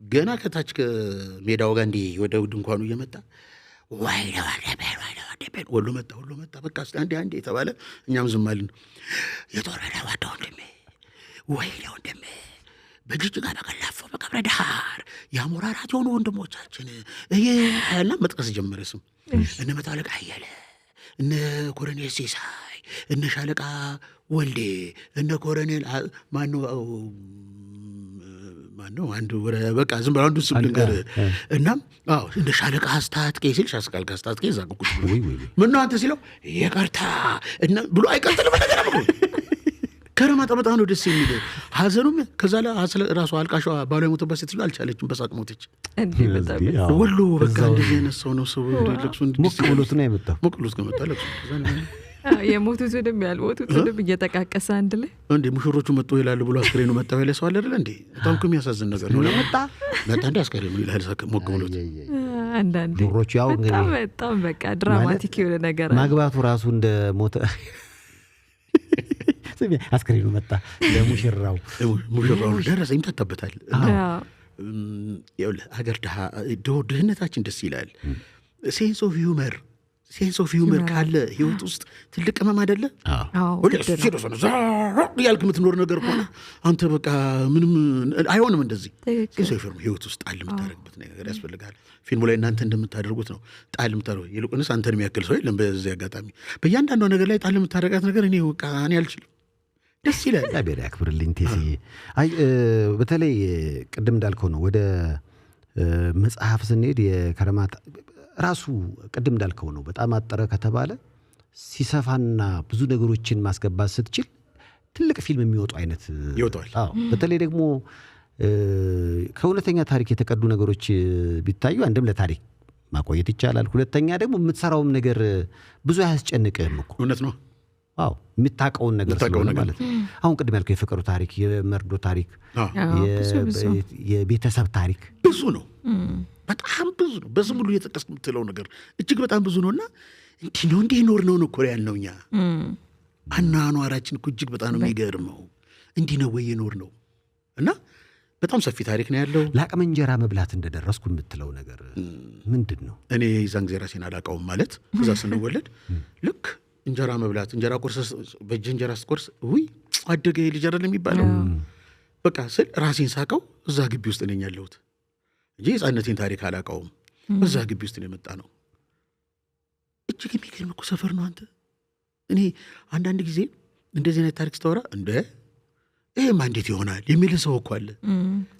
ገና ከታች ከሜዳው ጋር እንዲህ ወደ ድንኳኑ እየመጣ ወሎ መጣ። በቃ እስቲ አንዴ የተባለ እኛም ዝም አልን። የጦር ሜዳ ዋዳ ወንድሜ ወንድሜ በጅጅጋ በቀላፎ በገብረ ዳር የአሞራራት የሆኑ ወንድሞቻችን እና መጥቀስ ጀመረ ስም እነ መቶ አለቃ አየለ እነ ኮሎኔል ሲሳይ እነ ሻለቃ ወልዴ እነ ኮሎኔል ማነው አንዱ በቃ ዝም ብሎ አንዱ ስም ልንገር እና እንደ ሻለቃ አስታጥቄ ሲል ሻለቃ አስታጥቄ እዛ ቁጭ ብሎ ምነው አንተ ሲለው ይቅርታ እና ብሎ አይቀጥልም ነገር ነው ከረማ በጣም ነው ደስ የሚለው ሀዘኑም ከዛ ላይ ራሱ አልቃሿ ባሏ የሞተባት ሴት አልቻለችም በሳቅ ሞተች ወሎ በቃ እንደዚህ አይነት ሰው ነው ሰው ለቅሶ ሞቅ ብሎት ነው የመጣው ሞቅ ብሎት ነው የመጣው ለቅሶ የሞቱትንም ያልሞቱትንም እየጠቃቀሰ አንድ ላይ እንዴ ሙሽሮቹ መጥቶ ይላሉ ብሎ አስከሬኑ መጣው ያለ ሰው አለ አይደል እንዴ በጣም እኮ የሚያሳዝን ነገር ነው መጣ እንደ አስከሬኑ ይላል ሞቅ ብሎት አንዳንዴ ሙሽሮቹ ያው እንግዲህ በጣም በቃ ድራማቲክ የሆነ ነገር ማግባቱ ራሱ እንደ ሞተ አስከሬኑ መጣ ለሙሽራው ደረሰ ይምታታበታል ሀገር ድህነታችን ደስ ይላል ሴንስ ኦፍ ሂውመር ካለ ህይወት ውስጥ ትልቅ ቅመም አይደለ ያልክ የምትኖር ነገር ከሆነ አንተ በቃ ምንም አይሆንም እንደዚህ ህይወት ውስጥ ጣል የምታደርግበት ነገር ያስፈልጋል ፊልሙ ላይ እናንተ እንደምታደርጉት ነው ጣል የምታደርጉ ይልቁንስ አንተን የሚያክል ሰው የለም በዚህ አጋጣሚ በእያንዳንዱ ነገር ላይ ጣል የምታደርጋት ነገር እኔ አልችልም ደስ ይላል እግዚአብሔር ያክብርልኝ ቴሲ በተለይ ቅድም እንዳልከው ነው ወደ መጽሐፍ ስንሄድ የከረማት ራሱ ቅድም እንዳልከው ነው በጣም አጠረ ከተባለ ሲሰፋና ብዙ ነገሮችን ማስገባት ስትችል ትልቅ ፊልም የሚወጡ አይነት ይወጣል በተለይ ደግሞ ከእውነተኛ ታሪክ የተቀዱ ነገሮች ቢታዩ አንድም ለታሪክ ማቆየት ይቻላል ሁለተኛ ደግሞ የምትሰራውም ነገር ብዙ አያስጨንቅህም እኮ እውነት ነው የምታውቀውን ነገር ስለሆነ ማለት ነው አሁን ቅድም ያልከው የፍቅሩ ታሪክ የመርዶ ታሪክ የቤተሰብ ታሪክ ብዙ ነው በጣም ብዙ ነው በስም ሁሉ እየጠቀስክ የምትለው ነገር እጅግ በጣም ብዙ ነውና እንዲህ ነው እንዲህ ኖር ነው እኮ ያልነው እኛ አኗኗራችን እኮ እጅግ በጣም ነው የሚገርመው እንዲህ ነው ወይ የኖር ነው እና በጣም ሰፊ ታሪክ ነው ያለው ለአቅመ እንጀራ መብላት እንደደረስኩ የምትለው ነገር ምንድን ነው እኔ የዛን ጊዜ ራሴን አላውቀውም ማለት ከዛ ስንወለድ ልክ እንጀራ መብላት እንጀራ ቁርስ በእጅ እንጀራ ስትቆርስ ውይ አደገ ልጅ አይደል የሚባለው በቃ ስል ራሴን ሳቀው እዛ ግቢ ውስጥ ነኝ ያለሁት እንጂ የሕፃንነቴን ታሪክ አላውቀውም እዛ ግቢ ውስጥ ነው የመጣ ነው እጅግ የሚገርም እኮ ሰፈር ነው አንተ እኔ አንዳንድ ጊዜ እንደዚህ አይነት ታሪክ ስታወራ እንደ ይሄማ እንዴት ይሆናል የሚል ሰው እኮ አለ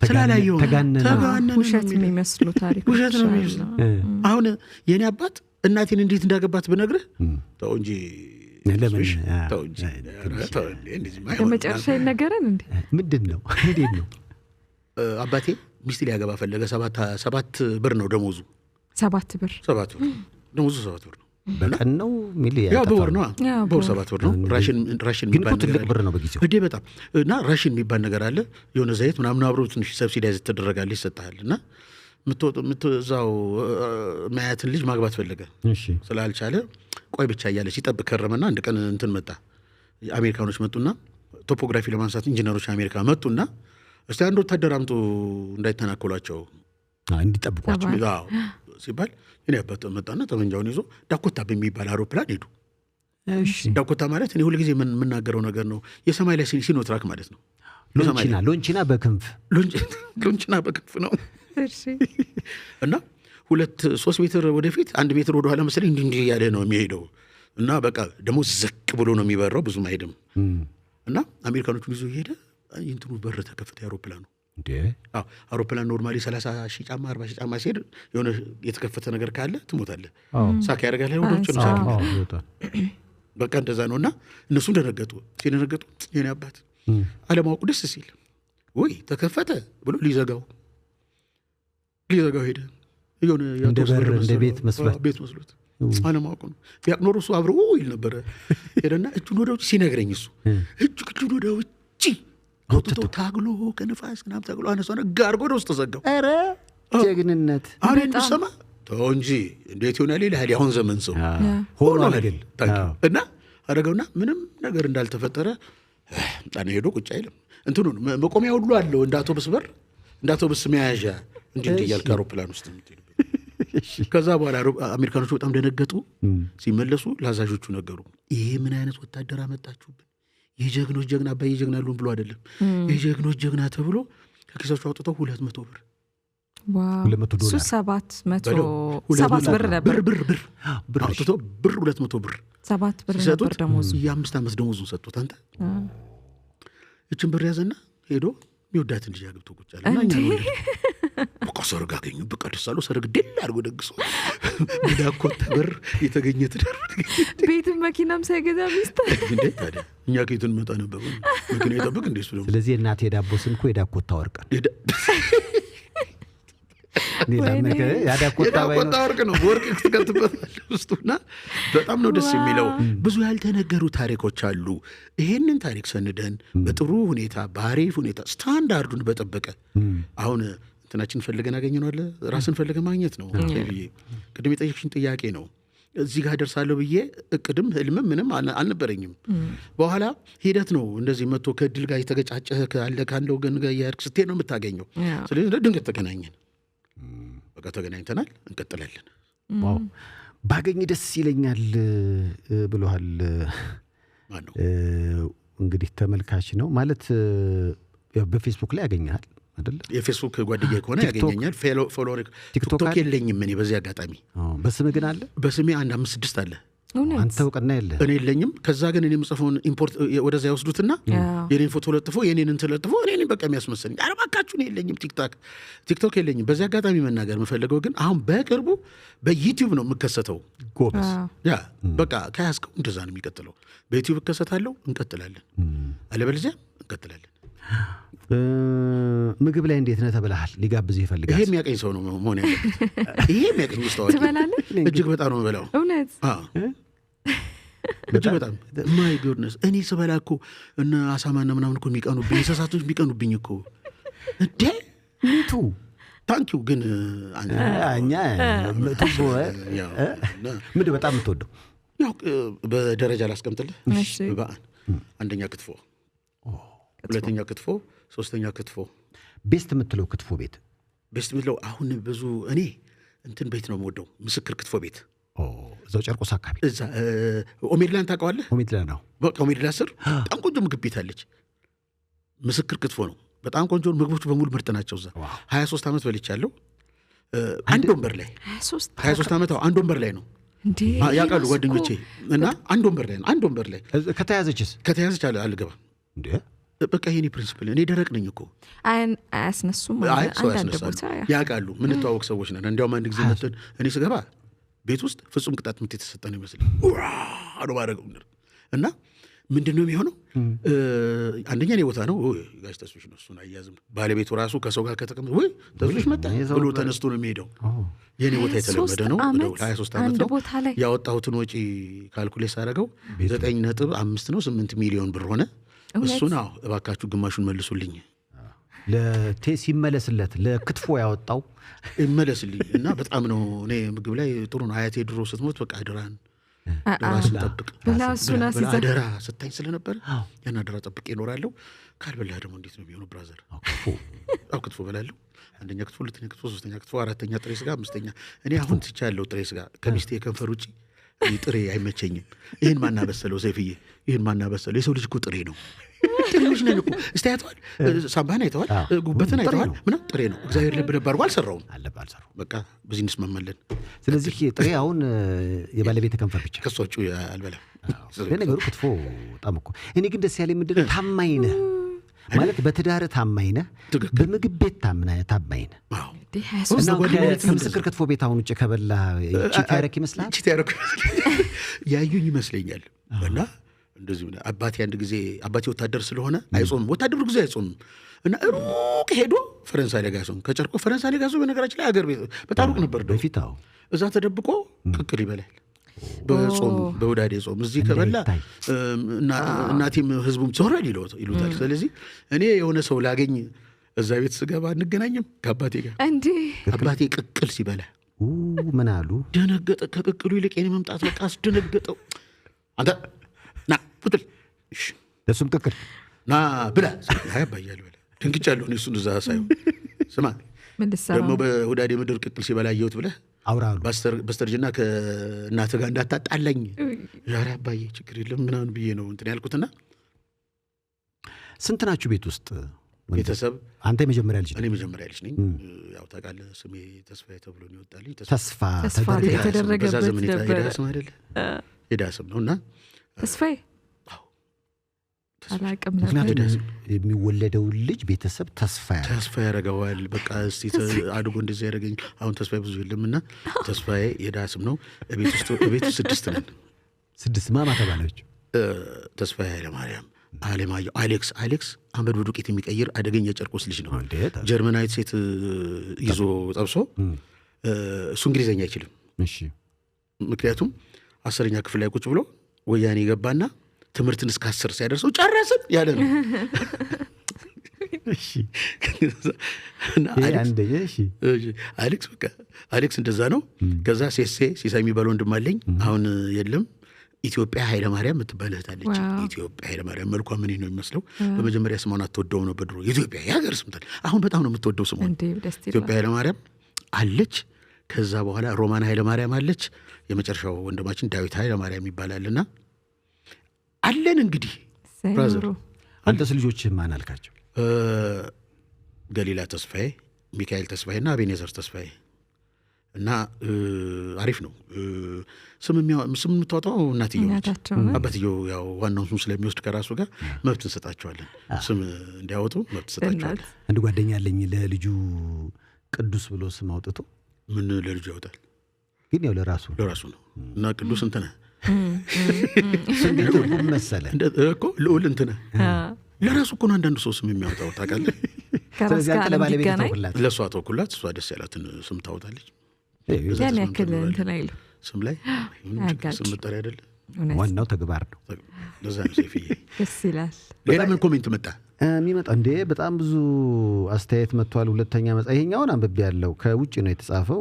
ስላላየው ተጋነነ ውሸት የሚመስሉ ታሪክ ውሸት ነው አሁን የኔ አባት እናቴን እንዴት እንዳገባት ብነግርህ ተው እንጂ ለምን ለመጨረሻ ይነገረን እንዴ ምንድን ነው እንዴት ነው አባቴ ሚስት ሊያገባ ፈለገ 7 ብር ነው ደሞዙ 7 ብር ደሞዙ 7 ብር ነው በቀን ነው ሚል ያው በወር ነው በወር 7 ብር ነው ራሽን ግን ትልቅ ብር ነው በጊዜው እዴ በጣም እና ራሽን የሚባል ነገር አለ የሆነ ዘይት ምናምን አብሮ ትንሽ ሰብሲዳይዝ ተደረጋል ይሰጣል እና ምትዛው ማያትን ልጅ ማግባት ፈለገ ስላልቻለ ቆይ ብቻ እያለ ሲጠብቅ ከረመና አንድ ቀን እንትን መጣ አሜሪካኖች መጡና ቶፖግራፊ ለማንሳት ኢንጂነሮች አሜሪካ መጡና እስቲ አንድ ወታደር አምጡ እንዳይተናኮሏቸው እንዲጠብቋቸው ሲባል እኔ አባት መጣና ጠመንጃውን ይዞ ዳኮታ በሚባል አውሮፕላን ሄዱ ዳኮታ ማለት እኔ ሁልጊዜ የምናገረው ነገር ነው የሰማይ ላይ ሲኖትራክ ማለት ነው ሎንቺና በክንፍ ነው እና 2-3 ሜትር ወደፊት 1 ሜትር ወደ ኋላ መሰለኝ እንዲህ ያለ ነው የሚሄደው እና በቃ ደግሞ ዝቅ ብሎ ነው የሚበረው ብዙም አይሄድም እና አሜሪካኖቹን ይዞ ሄደ እንትኑ በር ተከፈተ አውሮፕላኑ አውሮፕላን ኖርማሊ 30,000 ጫማ 40,000 ጫማ ሲሄድ የሆነ የተከፈተ ነገር ካለ ትሞታለህ ሳክ ያደርጋል ወደ ውጭ ነው ሳክ በቃ እንደዛ ነውና እነሱ ሲደነገጡ የኔ አባት አለማወቁ ደስ ሲል ወይ ተከፈተ ብሎ ሊዘጋው ሄደ የሆነ እንደ ቤት መስሎት አለማወቁ ነው ቢያቅ ኖሮ እሱ አብሮ ይል ነበረ ሄደና እጁን ወደ ውጭ ሲነግረኝ እሱ እጁን ወደ ውጭ አውጥቶ ታግሎ ከነፋስ ምናምን ታግሎ አነሳና ጋርጎ ወደ ውስጥ ተዘጋው ኧረ ጀግንነት አሁን እንድሰማ ተው እንጂ እንዴት ይሆናል ይልሃል ያሁን ዘመን ሰው ሆኗል ግን እና አደረገውና ምንም ነገር እንዳልተፈጠረ ጣና ሄዶ ቁጭ አይልም እንትኑን መቆሚያ ሁሉ አለው እንደ አውቶቡስ መያዣ እንዲህ እያልክ አውሮፕላን ውስጥ ከዛ በኋላ አሜሪካኖቹ በጣም ደነገጡ ሲመለሱ ለአዛዦቹ ነገሩ ይሄ ምን አይነት ወታደር አመጣችሁብን የጀግኖች ጀግና አባዬ ጀግና አሉን ብሎ አይደለም የጀግኖች ጀግና ተብሎ ከኪሳቸው አውጥተው 200 ብር ዋው $200 እሱ 7 ብር ነበር ብር አውጥተው ብር 200 ብር 7 ብር ነበር ደሞዙ የ5 ዓመት ደሞዙን ሰጡት አንተ እችን ብር ያዘና ሄዶ ይወዳት ልጅ አግብቶ ቁጭ አለና እኛ ነው በቃ ሰርግ አገኙ በቃ ደስ አለው ሰርግ ድል አድርጎ ደግሶ ዳኮት ብር የተገኘ ትዳር ቤትም መኪናም ሳይገዛ ሚስት እንዴ ታዲያ እኛ ከየትን መጣ ነበር መኪና ይጠብቅ እንዴ እሱ ስለዚህ እናቴ ዳቦ ስም እኮ የዳኮታ ወርቅ ያዳኮታ ወርቅ ነው ወርቅ ትከትበታለህ ውስጡና በጣም ነው ደስ የሚለው ብዙ ያልተነገሩ ታሪኮች አሉ ይሄንን ታሪክ ሰንደን በጥሩ ሁኔታ በአሪፍ ሁኔታ ስታንዳርዱን በጠበቀ አሁን እንትናችን ፈልገን አገኘነው አለ ራስን ፈልገን ማግኘት ነው ቅድም የጠየቅሽኝ ጥያቄ ነው እዚህ ጋር ደርሳለሁ ብዬ እቅድም ህልምም ምንም አልነበረኝም በኋላ ሂደት ነው እንደዚህ መጥቶ ከድል ጋር የተገጫጨህ ካለ ካንደው ግን ጋር ያርክ ስትሄድ ነው የምታገኘው ስለዚህ ድንገት ተገናኘን በቃ ተገናኝተናል እንቀጥላለን ዋው ባገኝ ደስ ይለኛል ብለዋል ማን ነው እንግዲህ ተመልካች ነው ማለት በፌስቡክ ላይ ያገኛል አይደል የፌስቡክ ጓደኛዬ ከሆነ ያገኘኛል ፎሎወር ቲክቶክ የለኝም እኔ በዚህ አጋጣሚ በስሜ ግን አለ በስሜ 1-5-6 አለ አንተ ወቀና የለ እኔ የለኝም ከዛ ግን እኔ መጽፎን ኢምፖርት ወደዛ ያወስዱትና የኔን ፎቶ ለጥፎ የኔን እንትን ለጥፎ እኔን በቃ የሚያስመስልኝ አረባካችሁ ነው የለኝም ቲክቶክ የለኝም በዚህ አጋጣሚ መናገር የምፈልገው ግን አሁን በቅርቡ በዩቲዩብ ነው የምከሰተው ጎበዝ ያ በቃ ከያዝከው እንደዛ ነው የሚቀጥለው በዩቲዩብ እከሰታለሁ እንቀጥላለን አለበለዚያ እንቀጥላለን ምግብ ላይ እንዴት ነህ ተብለሃል ሊጋብዝ ይፈልጋል ይሄ የሚያቀኝ ሰው ነው መሆን ያለበት ይሄ የሚያቀኝ ውስጣው እጅግ በጣም ነው በላው እውነት እጅግ በጣም ማይ ጉድነስ እኔ ስበላ እኮ እና አሳማና ምናምን እኮ የሚቀኑብኝ እንስሳቶች የሚቀኑብኝ እኮ እንዴ ሚቱ ታንኪዩ ግን እኛ ቱቦ ምንድን በጣም የምትወደው ያው በደረጃ ላስቀምጥልህ በአን አንደኛ ክትፎ ሁለተኛ ክትፎ ሶስተኛ ክትፎ ቤስት የምትለው ክትፎ ቤት ቤስት የምትለው አሁን ብዙ እኔ እንትን ቤት ነው የምወደው ምስክር ክትፎ ቤት እዛው ጨርቆስ አካባቢ እዛ ኦሜድላን ታውቀዋለህ ኦሜድላን ነው በቃ ኦሜድላ ስር በጣም ቆንጆ ምግብ ቤት አለች ምስክር ክትፎ ነው በጣም ቆንጆ ምግቦች በሙሉ ምርጥ ናቸው እዛ 23 ዓመት በልቻለሁ አንድ ወንበር ላይ 23 ዓመት አንድ ወንበር ላይ ነው ያውቃሉ ጓደኞቼ እና አንድ ወንበር ላይ ነው አንድ ወንበር ላይ ከተያዘች አልገባም እንዴ በቃ ይሄኔ ፕሪንሲፕል እኔ ደረቅ ነኝ እኮ አያስነሱም አንዳንድ ቦታ ያውቃሉ ምን ተዋወቅ ሰዎች ነን እንዲያውም አንድ ጊዜ መጥተን እኔ ስገባ ቤት ውስጥ ፍጹም ቅጣት ምት የተሰጠ ነው ይመስል አዶ ባረገው እና ምንድነው የሚሆነው አንደኛ እኔ ቦታ ነው ጋሽ ተስፍሽ ነው እሱን አያዝም ባለቤቱ ራሱ ከሰው ጋር ከተቀመጠ ወይ ተስፍሽ መጣ ብሎ ተነስቶ ነው የሚሄደው የኔ ቦታ የተለመደ ነው 23 ዓመት ነው ያወጣሁትን ወጪ ካልኩሌት አደረገው 9.5 ነው 8 ሚሊዮን ብር ሆነ እሱን እባካችሁ ግማሹን መልሱልኝ ለቴስ ይመለስለት ለክትፎ ያወጣው ይመለስልኝ እና በጣም ነው እኔ ምግብ ላይ ጥሩ ነው አያቴ ድሮ ስትሞት በቃ አደራን ራስን ጠብቅ አደራ ስታኝ ስለነበር ያን አደራ ጠብቅ ይኖራለሁ ካልበላ ደግሞ እንዴት ነው የሚሆነው ብራዘር ክትፎ በላለሁ አንደኛ ክትፎ ሁለተኛ ክትፎ ሶስተኛ ክትፎ አራተኛ ጥሬ ስጋ አምስተኛ እኔ አሁን ትቻለሁ ጥሬ ስጋ ከሚስቴ ከንፈር ውጪ ጥሬ አይመቸኝም ይህን ማናበሰለው ሰይፍዬ ይህን ማናበሰለው የሰው ልጅ እኮ ጥሬ ነው ጥሬዎች ነን እኮ እስቲ አይተዋል ሳምባህን አይተዋል ጉበትን አይተዋል ምና ጥሬ ነው እግዚአብሔር ልብ ነበር አልሰራውም በቃ በዚህ እንስማማለን ስለዚህ ጥሬ አሁን የባለቤት ከንፈር ብቻ ከሷ ውጪ አልበላም ለነገሩ ክትፎ በጣም እኮ እኔ ግን ደስ ያለኝ ምንድነው ታማኝ ነህ ማለት በትዳር ታማኝ ነህ በምግብ ቤት ታማኝ ነህ ከምስክር ክትፎ ቤት አሁን ውጭ ከበላ ቺት ያረክ ይመስላል ቺት ያረክ ያዩኝ ይመስለኛል እና እንደዚህ አባቴ አንድ ጊዜ አባቴ ወታደር ስለሆነ አይጾም ወታደሩ ጊዜ አይጾም እና ሩቅ ሄዶ ፈረንሳይ ለጋሶም ከጨርቆ ፈረንሳይ ለጋሶ በነገራችን ላይ አገር ቤት በጣም ሩቅ ነበር በፊታው እዛ ተደብቆ ቅቅል ይበላል በጾም በውዳዴ ጾም እዚህ ከበላ እናቴም ህዝቡም ዞራል ይሉታል ስለዚህ እኔ የሆነ ሰው ላገኝ እዛ ቤት ስገባ እንገናኝም ከአባቴ ጋር እንዴ አባቴ ቅቅል ሲበላ ምን አሉ ደነገጠ ከቅቅሉ ይልቅ የኔ መምጣት በቃ አስደነገጠው አንተ ና ቁጥል ለሱም ቅቅል ና ብላ አባያል በላ ደንግጫለሁ እኔ እሱን እዛ ሳየው ስማ ደግሞ በውዳዴ ምድር ቅቅል ሲበላ አየሁት ብለህ አውራሉ በስተርጅና ከእናትህ ጋር እንዳታጣላኝ ዛሬ አባዬ ችግር የለም ምናምን ብዬ ነው እንትን ያልኩትና ስንት ናችሁ ቤት ውስጥ ቤተሰብ አንተ የመጀመሪያ ልጅ እኔ መጀመሪያ ልጅ ነኝ። ያው ታውቃለህ ስሜ ተስፋዬ ተብሎ ነው ይወጣልኝ። ተስፋ የተደረገበት በዛ ዘመን የዳስም አይደለ የዳስም ነውና ተስፋዬ አላቅም ነበር። ምክንያቱም የሚወለደው ልጅ ቤተሰብ ተስፋ ያደርገዋል። በቃ እስቲ አድጎ እንደዚህ ያደርገኝ። አሁን ተስፋዬ ብዙ የለምና ተስፋዬ የዳስም ነው። ቤት ውስጥ 6 ነን። 6 ማማ ተባለች። ተስፋዬ ኃይለማርያም፣ አለማየሁ፣ አሌክስ አመድ በዱቄት የሚቀይር አደገኛ ጨርቆስ ልጅ ነው። ጀርመናዊት ሴት ይዞ ጠብሶ እሱ እንግሊዘኛ አይችልም። እሺ ምክንያቱም 10ኛ ክፍል ላይ ቁጭ ብሎ ወያኔ ገባና ትምህርትን እስከ 10 ሲያደርሰው ጨረስን ያለ ነው። እሺ አሌክስ በቃ አሌክስ እንደዛ ነው። ከዛ ሲሳይ የሚባል ወንድም አለኝ አሁን የለም። ኢትዮጵያ ኃይለማርያም የምትባል እህት አለች። ኢትዮጵያ ኃይለማርያም መልኳ ምን ነው የሚመስለው? በመጀመሪያ ስሟን አትወደውም ነበር ድሮ። ኢትዮጵያ የሀገር ስም ታል። አሁን በጣም ነው የምትወደው ስሟን። ኢትዮጵያ ኃይለማርያም አለች። ከዛ በኋላ ሮማን ኃይለማርያም አለች። የመጨረሻው ወንድማችን ዳዊት ኃይለማርያም ይባላልና አለን። እንግዲህ ብራዘር አንተስ ልጆችህ ማን አልካቸው? ገሊላ ተስፋዬ፣ ሚካኤል ተስፋዬና አቤኔዘር ተስፋዬ እና አሪፍ ነው። ስም የምታወጣው እናትየው ነች። አባትየው ያው ዋናውን ስም ስለሚወስድ ከራሱ ጋር መብት እንሰጣቸዋለን። ስም እንዲያወጡ መብት እንሰጣቸዋለን። አንድ ጓደኛ አለኝ ለልጁ ቅዱስ ብሎ ስም አውጥቶ ምን ለልጁ ያወጣል? ግን ያው ለራሱ ነው እና ቅዱስ እንትነ ስንትርጉም መሰለ እኮ ልዑል እንትነ ለራሱ እኮ ነው አንዳንዱ ሰው ስም የሚያወጣው ታውቃለህ። ስለዚህ አንተ ለባለቤት ተውኩላት፣ ለእሷ ተውኩላት። እሷ ደስ ያላትን ስም ታወጣለች። ያን ያክል እንትን አይሉ ስም ላይ ስም መጠሪያ አይደለ፣ ዋናው ተግባር ነው። ለዛ ነው ሴፍዬ ደስ ይላል። ሌላ ምን ኮሜንት መጣ? የሚመጣ እንዴ በጣም ብዙ አስተያየት መጥቷል። ሁለተኛ መጽሐፍ ይሄኛውን አንብቤ ያለው ከውጭ ነው የተጻፈው።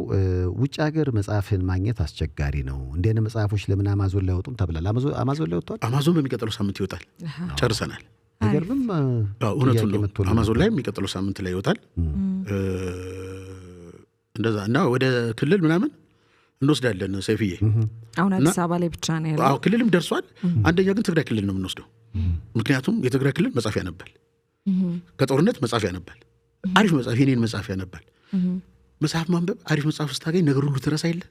ውጭ ሀገር መጽሐፍን ማግኘት አስቸጋሪ ነው። እንዴት ነው መጽሐፎች ለምን አማዞን ላይ አይወጡም ተብሏል። አማዞን ላይ ወጥቷል። አማዞን በሚቀጥለው ሳምንት ይወጣል። ጨርሰናል። ነገርም እውነቱን ነው። አማዞን ላይ የሚቀጥለው ሳምንት ላይ ይወጣል። እንደዛ እና ወደ ክልል ምናምን እንወስዳለን። ሰይፍዬ አሁን አዲስ አበባ ላይ ብቻ ነው ያለው። ክልልም ደርሷል። አንደኛ ግን ትግራይ ክልል ነው የምንወስደው። ምክንያቱም የትግራይ ክልል መጽሐፍ ያነባል። ከጦርነት መጽሐፍ ያነባል። አሪፍ መጽሐፍ፣ የኔን መጽሐፍ ያነባል። መጽሐፍ ማንበብ አሪፍ መጽሐፍ ስታገኝ ነገር ሁሉ ትረሳ የለ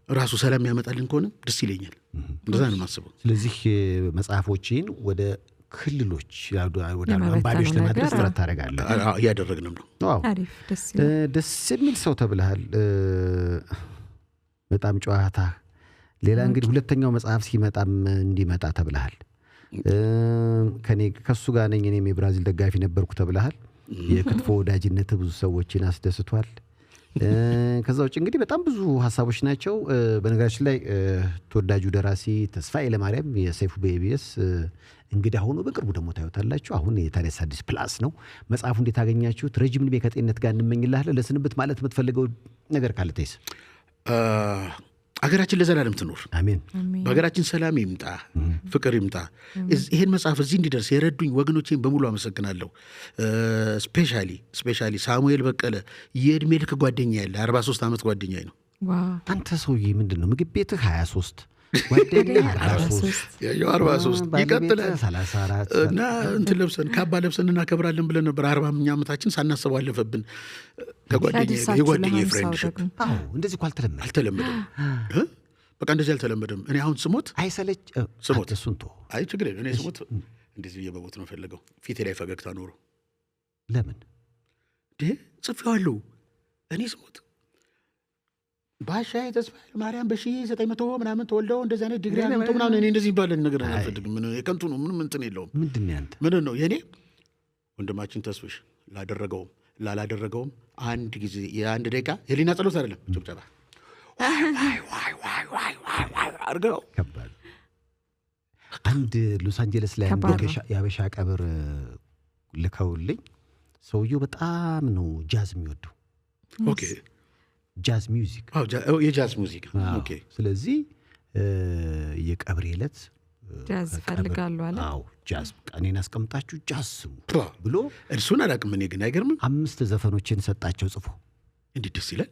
ራሱ ሰላም ያመጣልን ከሆነ ደስ ይለኛል። እንደዛ ነው የማስበው። ስለዚህ መጽሐፎችን ወደ ክልሎች ወደ አንባቢዎች ለማድረስ ጥረት ታደርጋለህ? እያደረግንም ነው። ደስ የሚል ሰው ተብለሃል። በጣም ጨዋታ። ሌላ እንግዲህ ሁለተኛው መጽሐፍ ሲመጣም እንዲመጣ ተብለሃል። ከሱ ጋር ነኝ እኔም የብራዚል ደጋፊ ነበርኩ ተብለሃል። የክትፎ ወዳጅነት ብዙ ሰዎችን አስደስቷል። ከዛ ውጭ እንግዲህ በጣም ብዙ ሀሳቦች ናቸው። በነገራችን ላይ ተወዳጁ ደራሲ ተስፋዬ ኃይለማርያም የሰይፉ በኢቢኤስ እንግዳ ሆኖ በቅርቡ ደግሞ ታዩታላችሁ። አሁን የታዲያስ አዲስ ፕላስ ነው። መጽሐፉ እንዴት አገኛችሁት? ረጅም ዕድሜ ከጤንነት ጋር እንመኝልሃለን። ለስንብት ማለት የምትፈልገው ነገር ካለ ተይስ። አገራችን ለዘላለም ትኖር። አሜን። በሀገራችን ሰላም ይምጣ፣ ፍቅር ይምጣ። ይሄን መጽሐፍ እዚህ እንዲደርስ የረዱኝ ወገኖቼን በሙሉ አመሰግናለሁ። ስፔሻሊ ሳሙኤል በቀለ የእድሜ ልክ ጓደኛ ያለ 43 ዓመት ጓደኛ ነው። አንተ ሰውዬ ምንድን ነው ምግብ ቤትህ 23 ጓደኛ 43 ይቀጥላል 34 እና እንትን ለብሰን ካባ ለብሰን እናከብራለን ብለን ነበር። 40ኛ ዓመታችን ሳናስበው አለፈብን። የጓደኛ ፍሬንድሽፕ እንደዚህ እኮ አልተለመደም። በቃ እንደዚህ አልተለመደም። እኔ አሁን ስሞት አይሰለች ስሞት እሱን አይ ችግር የለም። እኔ ስሞት እንደዚህ ብዬ በቦት ነው ፈልገው ፊቴ ላይ ፈገግታ ኖሮ ለምን ጽፌዋለሁ። እኔ ስሞት ባሻ ተስፋ ኃይለማርያም በ1900 ምናምን ተወልደው እንደዚህ አይነት ዲግሪ አግኝቶ ምናምን እኔ እንደዚህ ይባላል ነገር አልፈልግም። ምን የከንቱ ነው። ምንም እንትን የለውም። ምንድን ነው ያንተ ምን ነው የኔ ወንድማችን ተስፍሽ ላደረገውም ላላደረገውም አንድ ጊዜ የአንድ ደቂቃ የሊና ጸሎት አይደለም ጭብጨባ አርገው ከባድ። አንድ ሎስ አንጀለስ ላይ የአበሻ ቀብር ልከውልኝ ሰውየው በጣም ነው ጃዝ የሚወደው። ኦኬ ጃዝ ሚውዚክ የጃዝ ሙዚቃ ኦኬ። ስለዚህ የቀብር ዕለት ጃዝ ፈልጋሉ አለ። ጃዝ እኔን አስቀምጣችሁ ጃዝ ስሙ ብሎ እሱን አላውቅም እኔ ግን አይገርምም 5 ዘፈኖችን ሰጣቸው ጽፎ። እንዴት ደስ ይላል።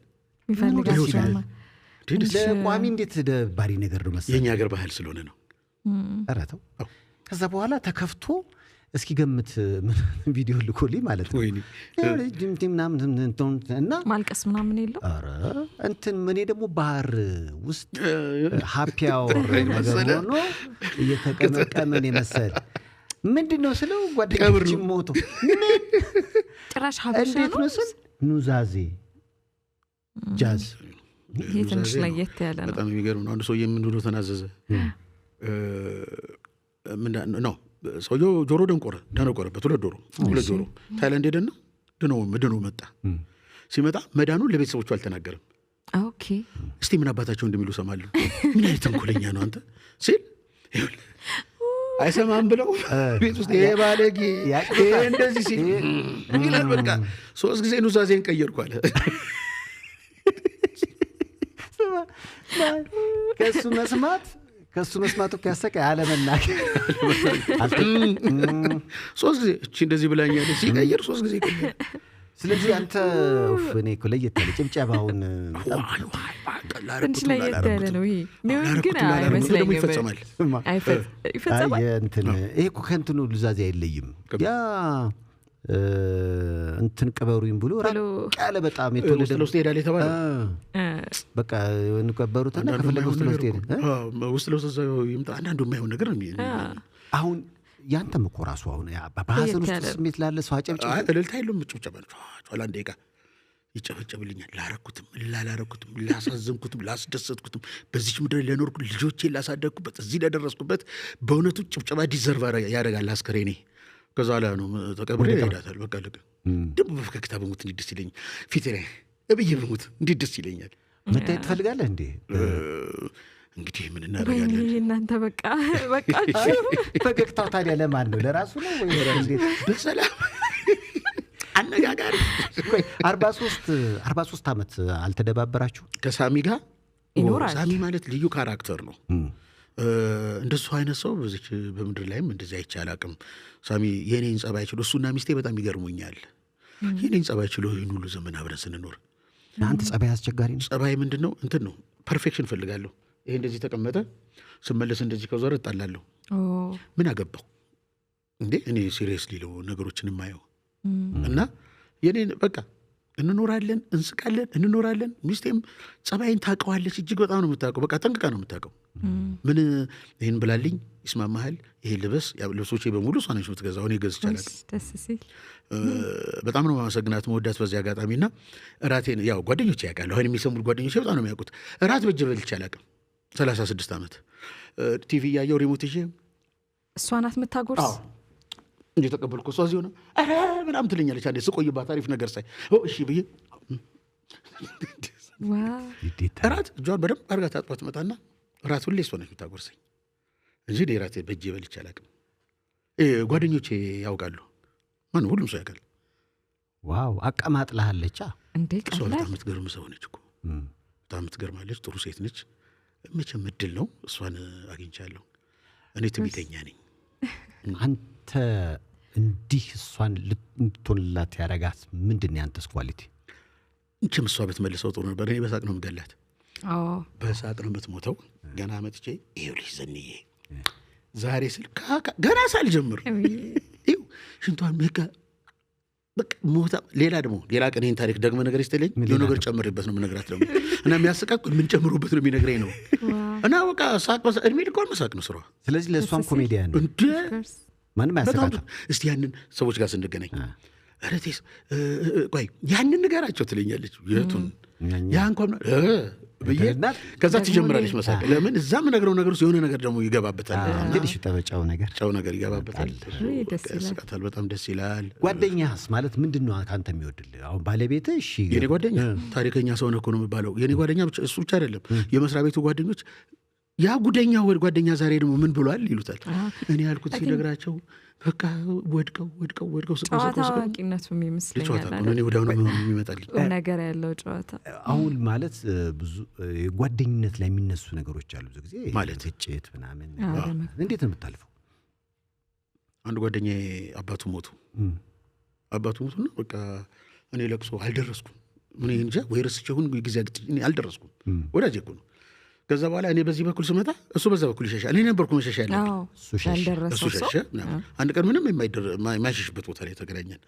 ለቋሚ እንዴት ደባሪ ነገር ነው መሰለኝ። የኛ ሀገር ባህል ስለሆነ ነው። ኧረ ተው። ከዛ በኋላ ተከፍቶ እስኪ ገምት ቪዲዮ ልኮልኝ ማለት ነው ምናምን እና ማልቀስ ምናምን የለው ኧረ እንትን እኔ ደግሞ ባህር ውስጥ ሃፒ አወር ነገር ሆኖ እየተቀመቀመን የመሰል ምንድነው ስለው ጓደኞች ሞቱ ጭራሽ ሀበሻ ነው ስል ኑዛዜ ጃዝ ይሄ ትንሽ ለየት ያለ ነው በጣም የሚገርም ነው አንድ ሰውዬ ምን ብሎ ተናዘዘ ነው ሰውዬው ጆሮ ደነቆረበት ሁለት ጆሮ ታይላንድ ሄደና ድኖ መጣ ሲመጣ መዳኑን ለቤተሰቦቹ አልተናገርም ኦኬ እስቲ ምን አባታቸው እንደሚሉ ሰማለሁ ምን አይነት ተንኮለኛ ነው አንተ ሲል አይሰማም ብለው ቤት ውስጥ ይሄ ባለጌ ይሄ እንደዚህ ሲል ይላል በቃ 3 ጊዜ ኑዛዜን ቀየርኩ አለ ከሱ መስማቱ ከያሰቀ ያለ መናገር 3 ጊዜ እቺ እንደዚህ ብላኛለች ሲቀየር 3 ጊዜ ቀየር ስለዚህ አንተ እኔ እኮ ለየት ያለ ጭብጨባውን ትንሽ ለየት ያለ ነው ይሄ ቢሆን ግን አይመስለኝም ይፈጸማል ይሄ እኮ ከእንትኑ ኑዛዜ አይለይም ያ እንትን ቀበሩኝ ብሎ ቃለ በጣም የተወለደ ውስጥ ሄዳል የተባለ በቃ እንቀበሩትና ከፈለገ ውስጥ ለውስጥ ይምጣ አንዳንዱ የማይሆን ነገር ነው አሁን ያንተም እኮ ራሱ አሁን በሐዘን ውስጥ ስሜት ላለ ሰው አጨብጭብ እልልታ የለውም ጭብጨባ ነው ኋላ ደቂቃ ይጨበጨብልኛል ላላረኩትም ላሳዘንኩትም ላስደሰትኩትም በዚች ምድር ለኖርኩ ልጆቼን ላሳደግኩበት እዚህ ለደረስኩበት በእውነቱ ጭብጨባ ዲዘርቭ ያደርጋል አስከሬኔ ከዛ ላይ ነው ተቀብሬ ይሄዳታል በቃ ልክ ደግሞ በፈገግታ በሙት እንዲህ ደስ ይለኛል ፊቴ ላይ እብዬ በሙት እንዲህ ደስ ይለኛል መታየት ትፈልጋለህ እንዴ እንግዲህ ምን እናደርጋለን እናንተ በቃ ፈገግታው ታዲያ ለማን ነው ለራሱ ነው ወይ እንዴት በሰላም አነጋጋሪ 43 ዓመት አልተደባበራችሁ ከሳሚ ጋር ይኖራል ሳሚ ማለት ልዩ ካራክተር ነው እንደሱ አይነት ሰው በዚህ በምድር ላይም እንደዚህ አይቻል አቅም ሳሚ የኔን ጸባይ ችሎ እሱና ሚስቴ በጣም ይገርሙኛል የኔን ጸባይ ችሎ ይሄን ሁሉ ዘመን አብረን ስንኖር አንተ ጸባይ አስቸጋሪ ነው ጸባይ ምንድነው እንትን ነው ፐርፌክሽን ፈልጋለሁ ይሄ እንደዚህ ተቀመጠ ስመለስ እንደዚህ ከዞረ እጣላለሁ ምን አገባው እንዴ እኔ ሲሪየስሊ ነው ነገሮችን የማየው እና የኔን በቃ እንኖራለን እንስቃለን እንኖራለን ሚስቴም ጸባይን ታውቀዋለች እጅግ በጣም ነው የምታውቀው በቃ ጠንቅቃ ነው የምታውቀው ምን ይሄን ብላልኝ ይስማማሃል ይሄ ልበስ ያው ልብሶቼ በሙሉ እሷ ነች የምትገዛው እኔ ገዝቼ አላውቅም ደስ ሲል በጣም ነው ማመሰግናት መወዳት በዚህ አጋጣሚና እራቴን ያው ጓደኞቼ ያውቃሉ አሁን የሚሰሙት ጓደኞቼ በጣም ነው የሚያውቁት እራት በእጄ በልቼ አላውቅም 36 ዓመት ቲቪ ያየው ሪሞት ይዤ እሷ ናት የምታጎርስ እንዴ ተቀበልኩ እሷ እዚህ ሆነ አረ ምናምን ትለኛለች አንዴ ስቆይባት አሪፍ ነገር ሳይ እሺ ብዬ ዋው እራት እጇን በደንብ አድርጋ ታጥባ ትመጣና እራት ሁሌ እሷ ነች የምታጎርሰኝ እንጂ እኔ እራቴ በእጄ በልቼ አላውቅም ጓደኞቼ ያውቃሉ ማን ሁሉም ሰው ያውቃል ዋው አቀማጥላሃለች እንዴ እሷ በጣም የምትገርም ሰው ነች እኮ በጣም የምትገርማለች ጥሩ ሴት ነች መቼም እድል ነው እሷን አግኝቻለሁ እኔ ትዕቢተኛ ነኝ አንተ እንዲህ እሷን ልትሆንላት ያረጋት ምንድን ነው ያንተስ ኳሊቲ እንችም እሷ ብትመልሰው ጥሩ ነበር እኔ በሳቅ ነው የምገላት በሳቅ ነው የምትሞተው ገና መጥቼ ይሄው ልጅ ዘንዬ ዛሬ ስል ገና ሳልጀምር ይው ሽንቷን መጋ በቃ ሞታ ሌላ ቀን ይሄን ታሪክ ደግመ ነገር ይስተለኝ የሆነ ነገር ጨምርበት ነው የምነግራት ደግሞ እና የሚያስቃቅ ምን ጨምሩበት ነው የሚነግረኝ ነው እና በቃ ሳቅ እድሜ ልኳን መሳቅ ነው ስራዋ ስለዚህ ለእሷም ኮሜዲያን እንደ ማንም ያስቃቸው እስቲ ያንን ሰዎች ጋር ስንገናኝ ረቴስ ቆይ ያንን ንገራቸው ትለኛለች የቱን ያ እንኳን ብዬ ከዛ ትጀምራለች መሳቅ ለምን እዛ ምነግረው ነገር ውስጥ የሆነ ነገር ደግሞ ይገባበታል እንግዲህ ጨው ነገር ይገባበታል ያስቃታል በጣም ደስ ይላል ጓደኛስ ማለት ምንድነው ካንተ የሚወድልህ አሁን ባለቤትህ እሺ የኔ ጓደኛ ታሪከኛ ሰው ነው እኮ ነው የሚባለው የኔ ጓደኛ እሱ ብቻ አይደለም የመስሪያ ቤቱ ጓደኞች ያ ጉደኛ ጓደኛ ዛሬ ደግሞ ምን ብሏል ይሉታል እኔ ያልኩት ሲነግራቸው በቃ ወድቀው ጨዋታቂነቱ ይመስለኛል እኔ ወዲያውኑ የሚመጣልኝ ነገር ያለው ጨዋታ አሁን ማለት ብዙ ጓደኝነት ላይ የሚነሱ ነገሮች አሉ ብዙ ጊዜ ማለት ግጭት ምናምን እንዴት ነው የምታልፈው አንድ ጓደኛዬ አባቱ ሞቱና በቃ እኔ ለቅሶ አልደረስኩም ምን እንጃ ወይ ረስቼ ሁን ጊዜ አልደረስኩም ወዳጄ እኮ ነው ከዛ በኋላ እኔ በዚህ በኩል ስመጣ እሱ በዛ በኩል ይሸሻል። እኔ ነበርኩ መሸሻ ያለብኝ፣ እሱ ሸሸ። አንድ ቀን ምንም የማይሸሽበት ቦታ ላይ ተገናኘን።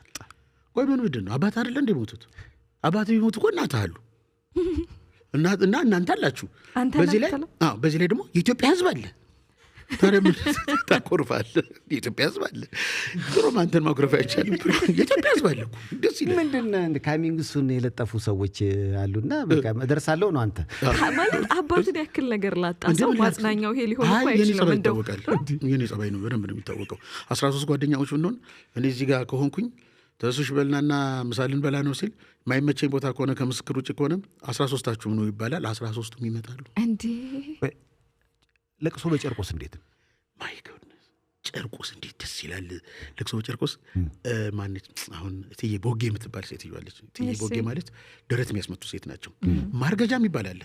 ቆይ ምንድን ነው አባት አይደለ እንደ ሞቱት? አባት ቢሞቱ እኮ እናትህ አሉ እና እናንተ አላችሁ። በዚህ ላይ ደግሞ የኢትዮጵያ ሕዝብ አለ። ታዲያ ምን ታኮርፋለህ? የኢትዮጵያ ሕዝብ አለ። ድሮም አንተን ማኩረፍ አይቻልም። የኢትዮጵያ ሕዝብ አለ እኮ ደስ ይላል። ምንድን ካሚንግሱን የለጠፉ ሰዎች አሉና በቃ እደርሳለሁ ነው አንተ ማለት አባቱን ያክል ነገር ላጣ ሰው ማጽናኛው ይሄ ሊሆን እኮ አይችልም። እንደው የኔ ጸባይ ነው በደንብ ነው የሚታወቀው። 13 ጓደኛዎች ብንሆን እኔ እዚህ ጋር ከሆንኩኝ ተሱሽ በልናና ምሳልን በላ ነው ሲል ማይመቸኝ ቦታ ከሆነ ከምስክር ውጭ ከሆነ 13ታችሁም ነው ይባላል። 13ቱም ይመጣሉ እንዴ። ለቅሶ በጨርቆስ እንዴት ነው? ማይ ጎድነስ ጨርቆስ እንዴት ደስ ይላል። ለቅሶ በጨርቆስ ማነች አሁን እትዬ ቦጌ የምትባል ሴትዮ አለች። እትዬ ቦጌ ማለት ደረት የሚያስመቱ ሴት ናቸው። ማርገጃም ይባላል።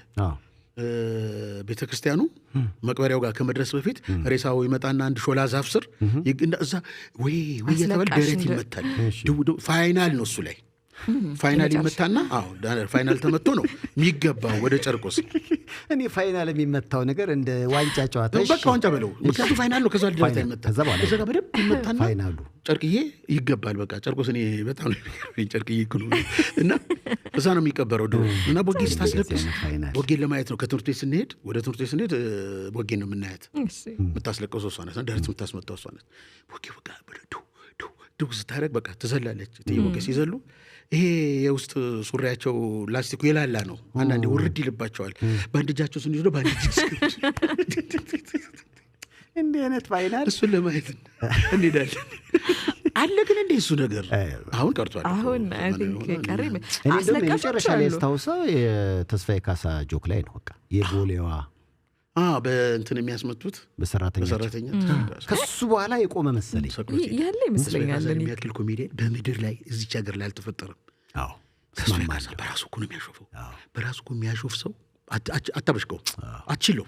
ቤተ ክርስቲያኑ መቅበሪያው ጋር ከመድረስ በፊት ሬሳው ይመጣና አንድ ሾላ ዛፍ ስር እዛ ወይ የተባለ ደረት ይመታል። ፋይናል ነው እሱ ላይ ፋይናል ይመታና ፋይናል ተመቶ ነው የሚገባው ወደ ጨርቆስ። እኔ ፋይናል የሚመታው ነገር እንደ ዋንጫ ጨዋታ በቃ ዋንጫ በለው፣ ምክንያቱም ፋይናል ነው። ከዛ ደረት ይመታል። እዛ ጋር በደንብ ይመታና ፋይናሉ ጨርቅዬ ይገባል። በቃ ጨርቆስ እኔ በጣም ነው ጨርቅዬ እኮ ነው እና እዛ ነው የሚቀበረው ድሮ። እና ቦጌ ስታስለቅስ ቦጌን ለማየት ነው ከትምህርት ቤት ስንሄድ፣ ወደ ትምህርት ቤት ስንሄድ ቦጌን ነው የምናያት። የምታስለቅሰው እሷ ናት፣ ደረት የምታስመታው እሷ ናት። ቦጌ በቃ ዱ ስታደርግ በቃ ትዘላለች። እትዬ ቦጌ ሲዘሉ ይሄ የውስጥ ሱሪያቸው ላስቲኩ የላላ ነው። አንዳንዴ ውርድ ይልባቸዋል። በአንድ እጃቸው ስንይዘው በአንድ እጅ እንዲህ አይነት ፋይናል እሱን ለማየት እንሄዳለን አለ። ግን እንደ እሱ ነገር አሁን ቀርቷል። አሁን ቀሪ መጨረሻ ላይ ስታውሰው የተስፋዬ ካሳ ጆክ ላይ ነው። በቃ የቦሌዋ በእንትን የሚያስመቱት በሰራተኛ ከሱ በኋላ የቆመ መሰለኝ ያለ ይመስለኛል። የሚያክል ኮሜዲያን በምድር ላይ እዚች ሀገር ላይ አልተፈጠረም። በራሱ እኮ ነው የሚያሾፈው። በራሱ እኮ የሚያሾፍ ሰው አታበሽቀው፣ አችለው።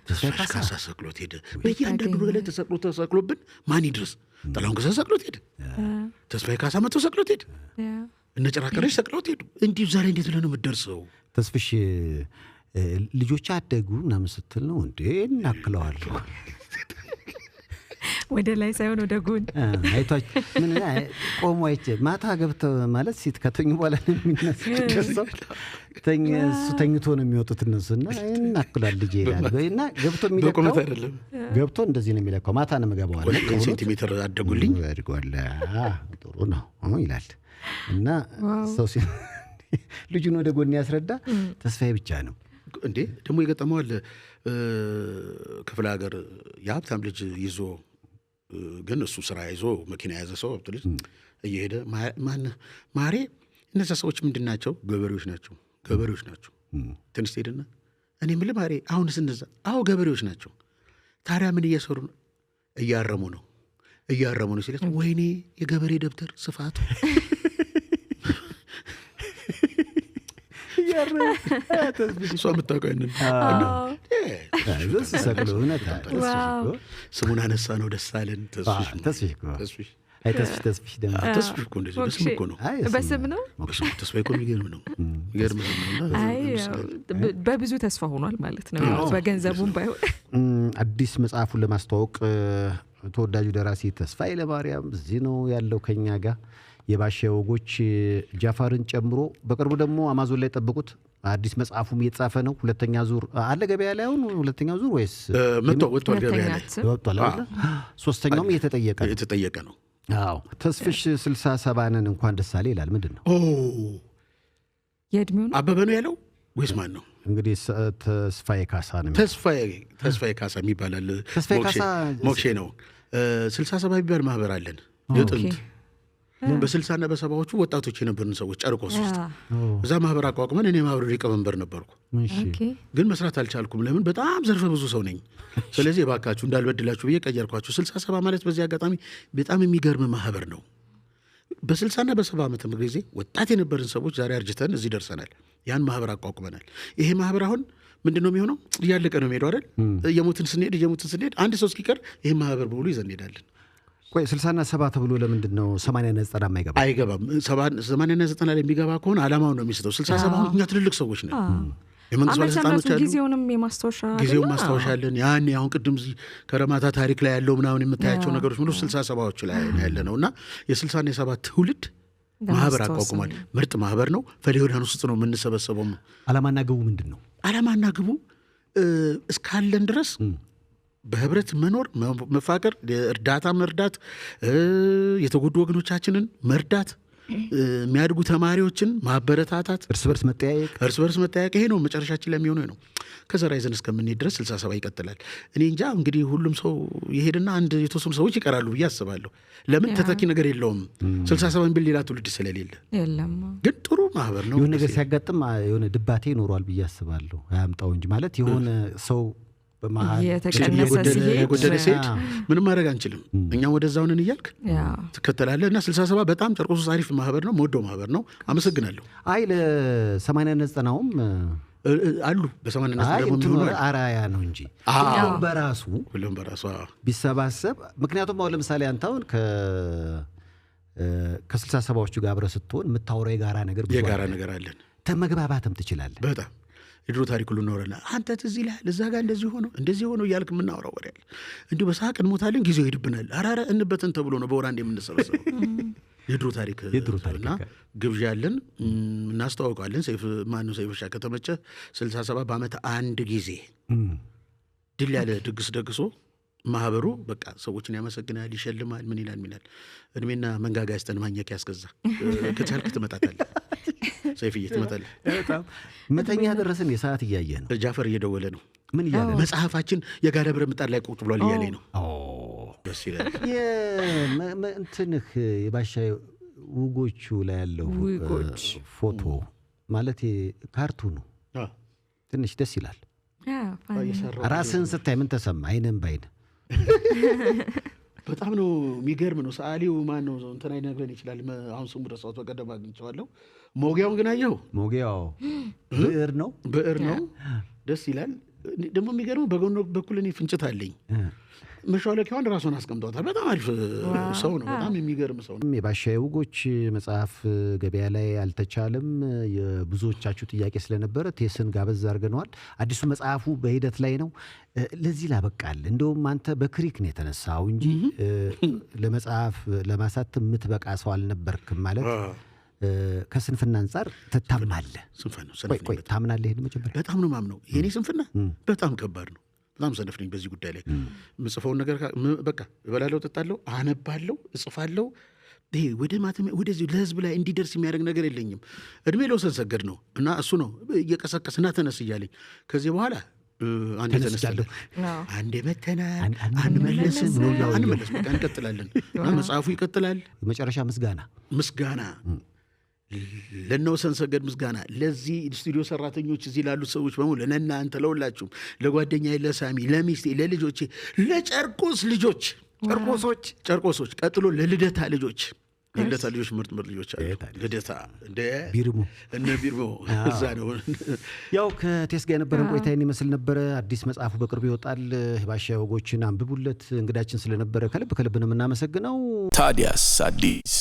ተስፋዬ ካሳ ሰቅሎት ሄደ። በእያንዳንዱ ላይ ተሰቅሎብን ማን ይድረስ? ጥላሁን ገሰሰ ሰቅሎት ሄደ። ተስፋዬ ካሳ መጥቶ ሰቅሎት ሄደ። እነ ጭራቀረሽ ሰቅሎት ሄዱ። እንዲሁ ዛሬ እንዴት ብለህ ነው የምትደርሰው? ተስፍሽ ልጆች አደጉ ምናምን ስትል ነው እንዴ? እናክለዋለሁ ወደ ላይ ሳይሆን ወደ ጎን አይቷች ምን ቆሞ አይቼ ማታ ገብተው ማለት ሴት ከተኙ በኋላ ነው የሚነሳው። እሱ ተኝቶ ነው የሚወጡት እነሱና እናክላል ልጄ ይላል። እና ገብቶ የሚለካው ገብቶ እንደዚህ ነው የሚለካው። ማታ ነው የምገባው አለ። ሴንቲሜትር አደጉልኝ አድጓል። ጥሩ ነው ይላል። እና ሰው ልጁን ወደ ጎን ያስረዳ። ተስፋዬ ብቻ ነው እንዴ ደግሞ የገጠመዋል። ክፍለ ሀገር የሀብታም ልጅ ይዞ ግን እሱ ስራ ይዞ መኪና የያዘ ሰው ሀብት ልጅ እየሄደ ማሬ እነዚያ ሰዎች ምንድን ናቸው? ገበሬዎች ናቸው። ትንሽ ሄድና እኔ የምልህ ማሬ አሁንስ እነዛ ገበሬዎች ናቸው። ታዲያ ምን እየሰሩ ነው? እያረሙ ነው ሲለት፣ ወይኔ የገበሬ ደብተር ስፋቱ እሷ የምታውቀው ያንን ስሙን አነሳ ነው ደስ አለን። ተስፊሽ እኮ እንደዚህ በስም እኮ ነው። በስም ነው ተስፋ እኮ የሚገርም ነው። በብዙ ተስፋ ሆኗል ማለት ነው። በገንዘቡም ባይሆን አዲስ መጽሐፉን ለማስተዋወቅ ተወዳጁ ደራሲ ተስፋዬ ለማርያም እዚህ ነው ያለው ከኛ ጋር። የባሻ ወጎች ጃፋርን ጨምሮ በቅርቡ ደግሞ አማዞን ላይ ጠብቁት። አዲስ መጽሐፉም እየተጻፈ ነው። ሁለተኛ ዙር አለ ገበያ ላይ አሁን ሁለተኛው ዙር ወይስ ወጥቷል? ገበያ ላይ ወጥቷል አይደል? ሶስተኛውም እየተጠየቀ ነው። አዎ ተስፍሽ 67ን እንኳን ደስ አለ ይላል። ምንድን ነው የእድሜው ነው? አበበ ነው ያለው ወይስ ማን ነው? እንግዲህ ተስፋዬ ካሳ ነው። ተስፋዬ ካሳ የሚባላል ሞክሼ ነው። 67 የሚባል ማህበር አለን የጥንት በ60ና በ70ዎቹ ወጣቶች የነበርን ሰዎች ጨርቆስ ውስጥ እዛ ማህበር አቋቁመን እኔ ማህበሩ ሊቀመንበር ነበርኩ። ግን መስራት አልቻልኩም። ለምን? በጣም ዘርፈ ብዙ ሰው ነኝ። ስለዚህ እባካችሁ እንዳልበድላችሁ ብዬ ቀየርኳችሁ። 67 ማለት በዚህ አጋጣሚ በጣም የሚገርም ማህበር ነው። በ60ና በ70 ዓመት ጊዜ ወጣት የነበርን ሰዎች ዛሬ አርጅተን እዚህ ደርሰናል። ያን ማህበር አቋቁመናል። ይሄ ማህበር አሁን ምንድነው የሚሆነው? እያለቀ ነው የሚሄደው አይደል? እየሞትን ስንሄድ አንድ ሰው እስኪቀር ይሄ ማህበር በሙሉ ይዘን እንሄዳለን። ቆይ 60ና 70 ተብሎ ለምንድን ነው 80ና 90 አይገባም? 80ና 90 ላይ የሚገባ ከሆነ አላማውን ነው የሚስተው። 67 እኛ ትልልቅ ሰዎች ነን። የመንግስት ባለስልጣኖች አሉ። ጊዜውንም የማስታወሻ ጊዜውን ማስታወሻ አለን። ያኔ አሁን ቅድም እዚህ ከረማታ ታሪክ ላይ ያለው ምናምን የምታያቸው ነገሮች ሙሉ 67ዎቹ ላይ ያለ ነው እና የ60ና የ70 ትውልድ ማህበር አቋቁሟል። ምርጥ ማህበር ነው። ፈሌሆዳን ውስጥ ነው የምንሰበሰበው። ዓላማና ግቡ ምንድን ነው? ዓላማና ግቡ እስካለን ድረስ በህብረት መኖር፣ መፋቀር፣ እርዳታ መርዳት፣ የተጎዱ ወገኖቻችንን መርዳት፣ የሚያድጉ ተማሪዎችን ማበረታታት፣ እርስ በርስ መጠያየቅ ይሄ ነው መጨረሻችን ላይ የሚሆነው ነው። ከዘራ ይዘን እስከምንሄድ ድረስ 67 ይቀጥላል። እኔ እንጃ እንግዲህ ሁሉም ሰው ይሄድና አንድ የተወሰኑ ሰዎች ይቀራሉ ብዬ አስባለሁ። ለምን ተተኪ ነገር የለውም 67 ቢል ሌላ ትውልድ ስለሌለ የለም። ግን ጥሩ ማህበር ነው። የሆነ ነገር ሲያጋጥም የሆነ ድባቴ ይኖረዋል ብዬ አስባለሁ። አያምጣው እንጂ ማለት የሆነ ሰው የጎደለ ሴት ምንም ማድረግ አንችልም። እኛም ወደዛው ነን እያልክ ትከተላለህ እና 67 በጣም ጨርቆስ ውስጥ አሪፍ ማህበር ነው። መወደው ማህበር ነው። አመሰግናለሁ። አይ ለ80ና 90ውም አሉ በ80ና 90 ደግሞ የሚሆኑ አራያ ነው እንጂ ሁሉም በራሱ ቢሰባሰብ። ምክንያቱም አሁን ለምሳሌ አንተ አሁን ከ67ዎቹ ጋር አብረህ ስትሆን የምታወራው የጋራ ነገር አለን። ተመግባባትም ትችላለህ። በጣም የድሮ ታሪክ ሁሉ እናወራለን። አንተ ትዝ ይልሃል እዛ ጋር እንደዚህ ሆኖ እያልክ የምናወራው ወሬ አለ። እንዲሁ በሳቅ እንሞታለን፣ ጊዜው ይሄድብናል። አራራ እንበትን ተብሎ ነው በወር አንዴ የምንሰበሰበው። የድሮ ታሪክ እና ግብዣ አለን፣ እናስተዋውቃለን። ሰይፍሻ ከተመቸ 67 በዓመት አንድ ጊዜ ድል ያለ ድግስ ደግሶ ማህበሩ በቃ ሰዎችን ያመሰግናል፣ ይሸልማል፣ ምን ይላል። እድሜና መንጋጋ ያስጠን ማኘክ ያስገዛ ከቻልክ ትመጣታለህ። ሰይፍዬ ትመጣለህ። መተኛ ደረስን። የሰዓት እያየ ነው። ጃፈር እየደወለ ነው። ምን እያለ? መጽሐፋችን የጋለ ብረት ምጣድ ላይ ቁጭ ብሏል እያለኝ ነው። ደስ ይላል። እንትንህ የባሻ ውጎቹ ላይ ያለው ፎቶ ማለት ካርቱኑ ትንሽ ደስ ይላል። ራስህን ስታይ ምን ተሰማ? አይነን ባይነ በጣም ነው የሚገርም ነው። ሰዓሊው ማን ነው? እንትን አይነግረን ይችላል። አሁን ስሙ ረሳሁት። በቀደም አግኝቼዋለሁ። ሞጊያውን ግን አየኸው? ሞጊያው ብዕር ነው። ደስ ይላል። ደግሞ የሚገርመው በጎን በኩል እኔ ፍንጭት አለኝ። መሿለኪያዋን ራሷን አስቀምጧታል። በጣም አሪፍ ሰው ነው። በጣም የሚገርም ሰው ነው። የባሻ ውጎች መጽሐፍ ገበያ ላይ አልተቻለም። የብዙዎቻችሁ ጥያቄ ስለነበረ ቴስን ጋበዝ አድርገነዋል። አዲሱ መጽሐፉ በሂደት ላይ ነው። ለዚህ ላበቃል። እንደውም አንተ በክሪክ ነው የተነሳው እንጂ ለመጽሐፍ ለማሳተም የምትበቃ ሰው አልነበርክም። ማለት ከስንፍና አንጻር ትታምናለህ። ቆይ ታምናለህ? ይሄን መጀመሪያ በጣም ነው ማምነው። የኔ ስንፍና በጣም ከባድ ነው። በጣም ሰነፍ ነኝ በዚህ ጉዳይ ላይ። ምጽፈውን ነገር በቃ እበላለሁ፣ እጠጣለሁ፣ አነባለሁ፣ እጽፋለሁ። ይሄ ወደዚህ ለህዝብ ላይ እንዲደርስ የሚያደርግ ነገር የለኝም። እድሜ ለወሰን ሰገድ ነው እና እሱ ነው እየቀሰቀስና ተነስ እያለኝ ከዚህ በኋላ አንዴ ተነስቻለሁ፣ አንዴ መተናል፣ አንመለስም፣ በቃ እንቀጥላለን እና መጽሐፉ ይቀጥላል። መጨረሻ ምስጋና ለነወሰን ሰገድ ምስጋና፣ ለዚህ ስቱዲዮ ሰራተኞች፣ እዚህ ላሉት ሰዎች በሙሉ፣ ለእናንተ ለሁላችሁም፣ ለጓደኛዬ፣ ለሳሚ፣ ለሚስቴ፣ ለልጆቼ፣ ለጨርቆስ ልጆች ጨርቆሶች፣ ቀጥሎ ለልደታ ልጆች ምርጥ ልጆች አሉ። ልደታ እነ ቢርሞ እዛ ነው። ያው ከቴስ ጋር የነበረን ቆይታ ይመስል ነበረ። አዲስ መጽሐፉ በቅርቡ ይወጣል። ባሻ ወጎችን አንብቡለት። እንግዳችን ስለነበረ ከልብ ነው የምናመሰግነው። ታዲያስ አዲስ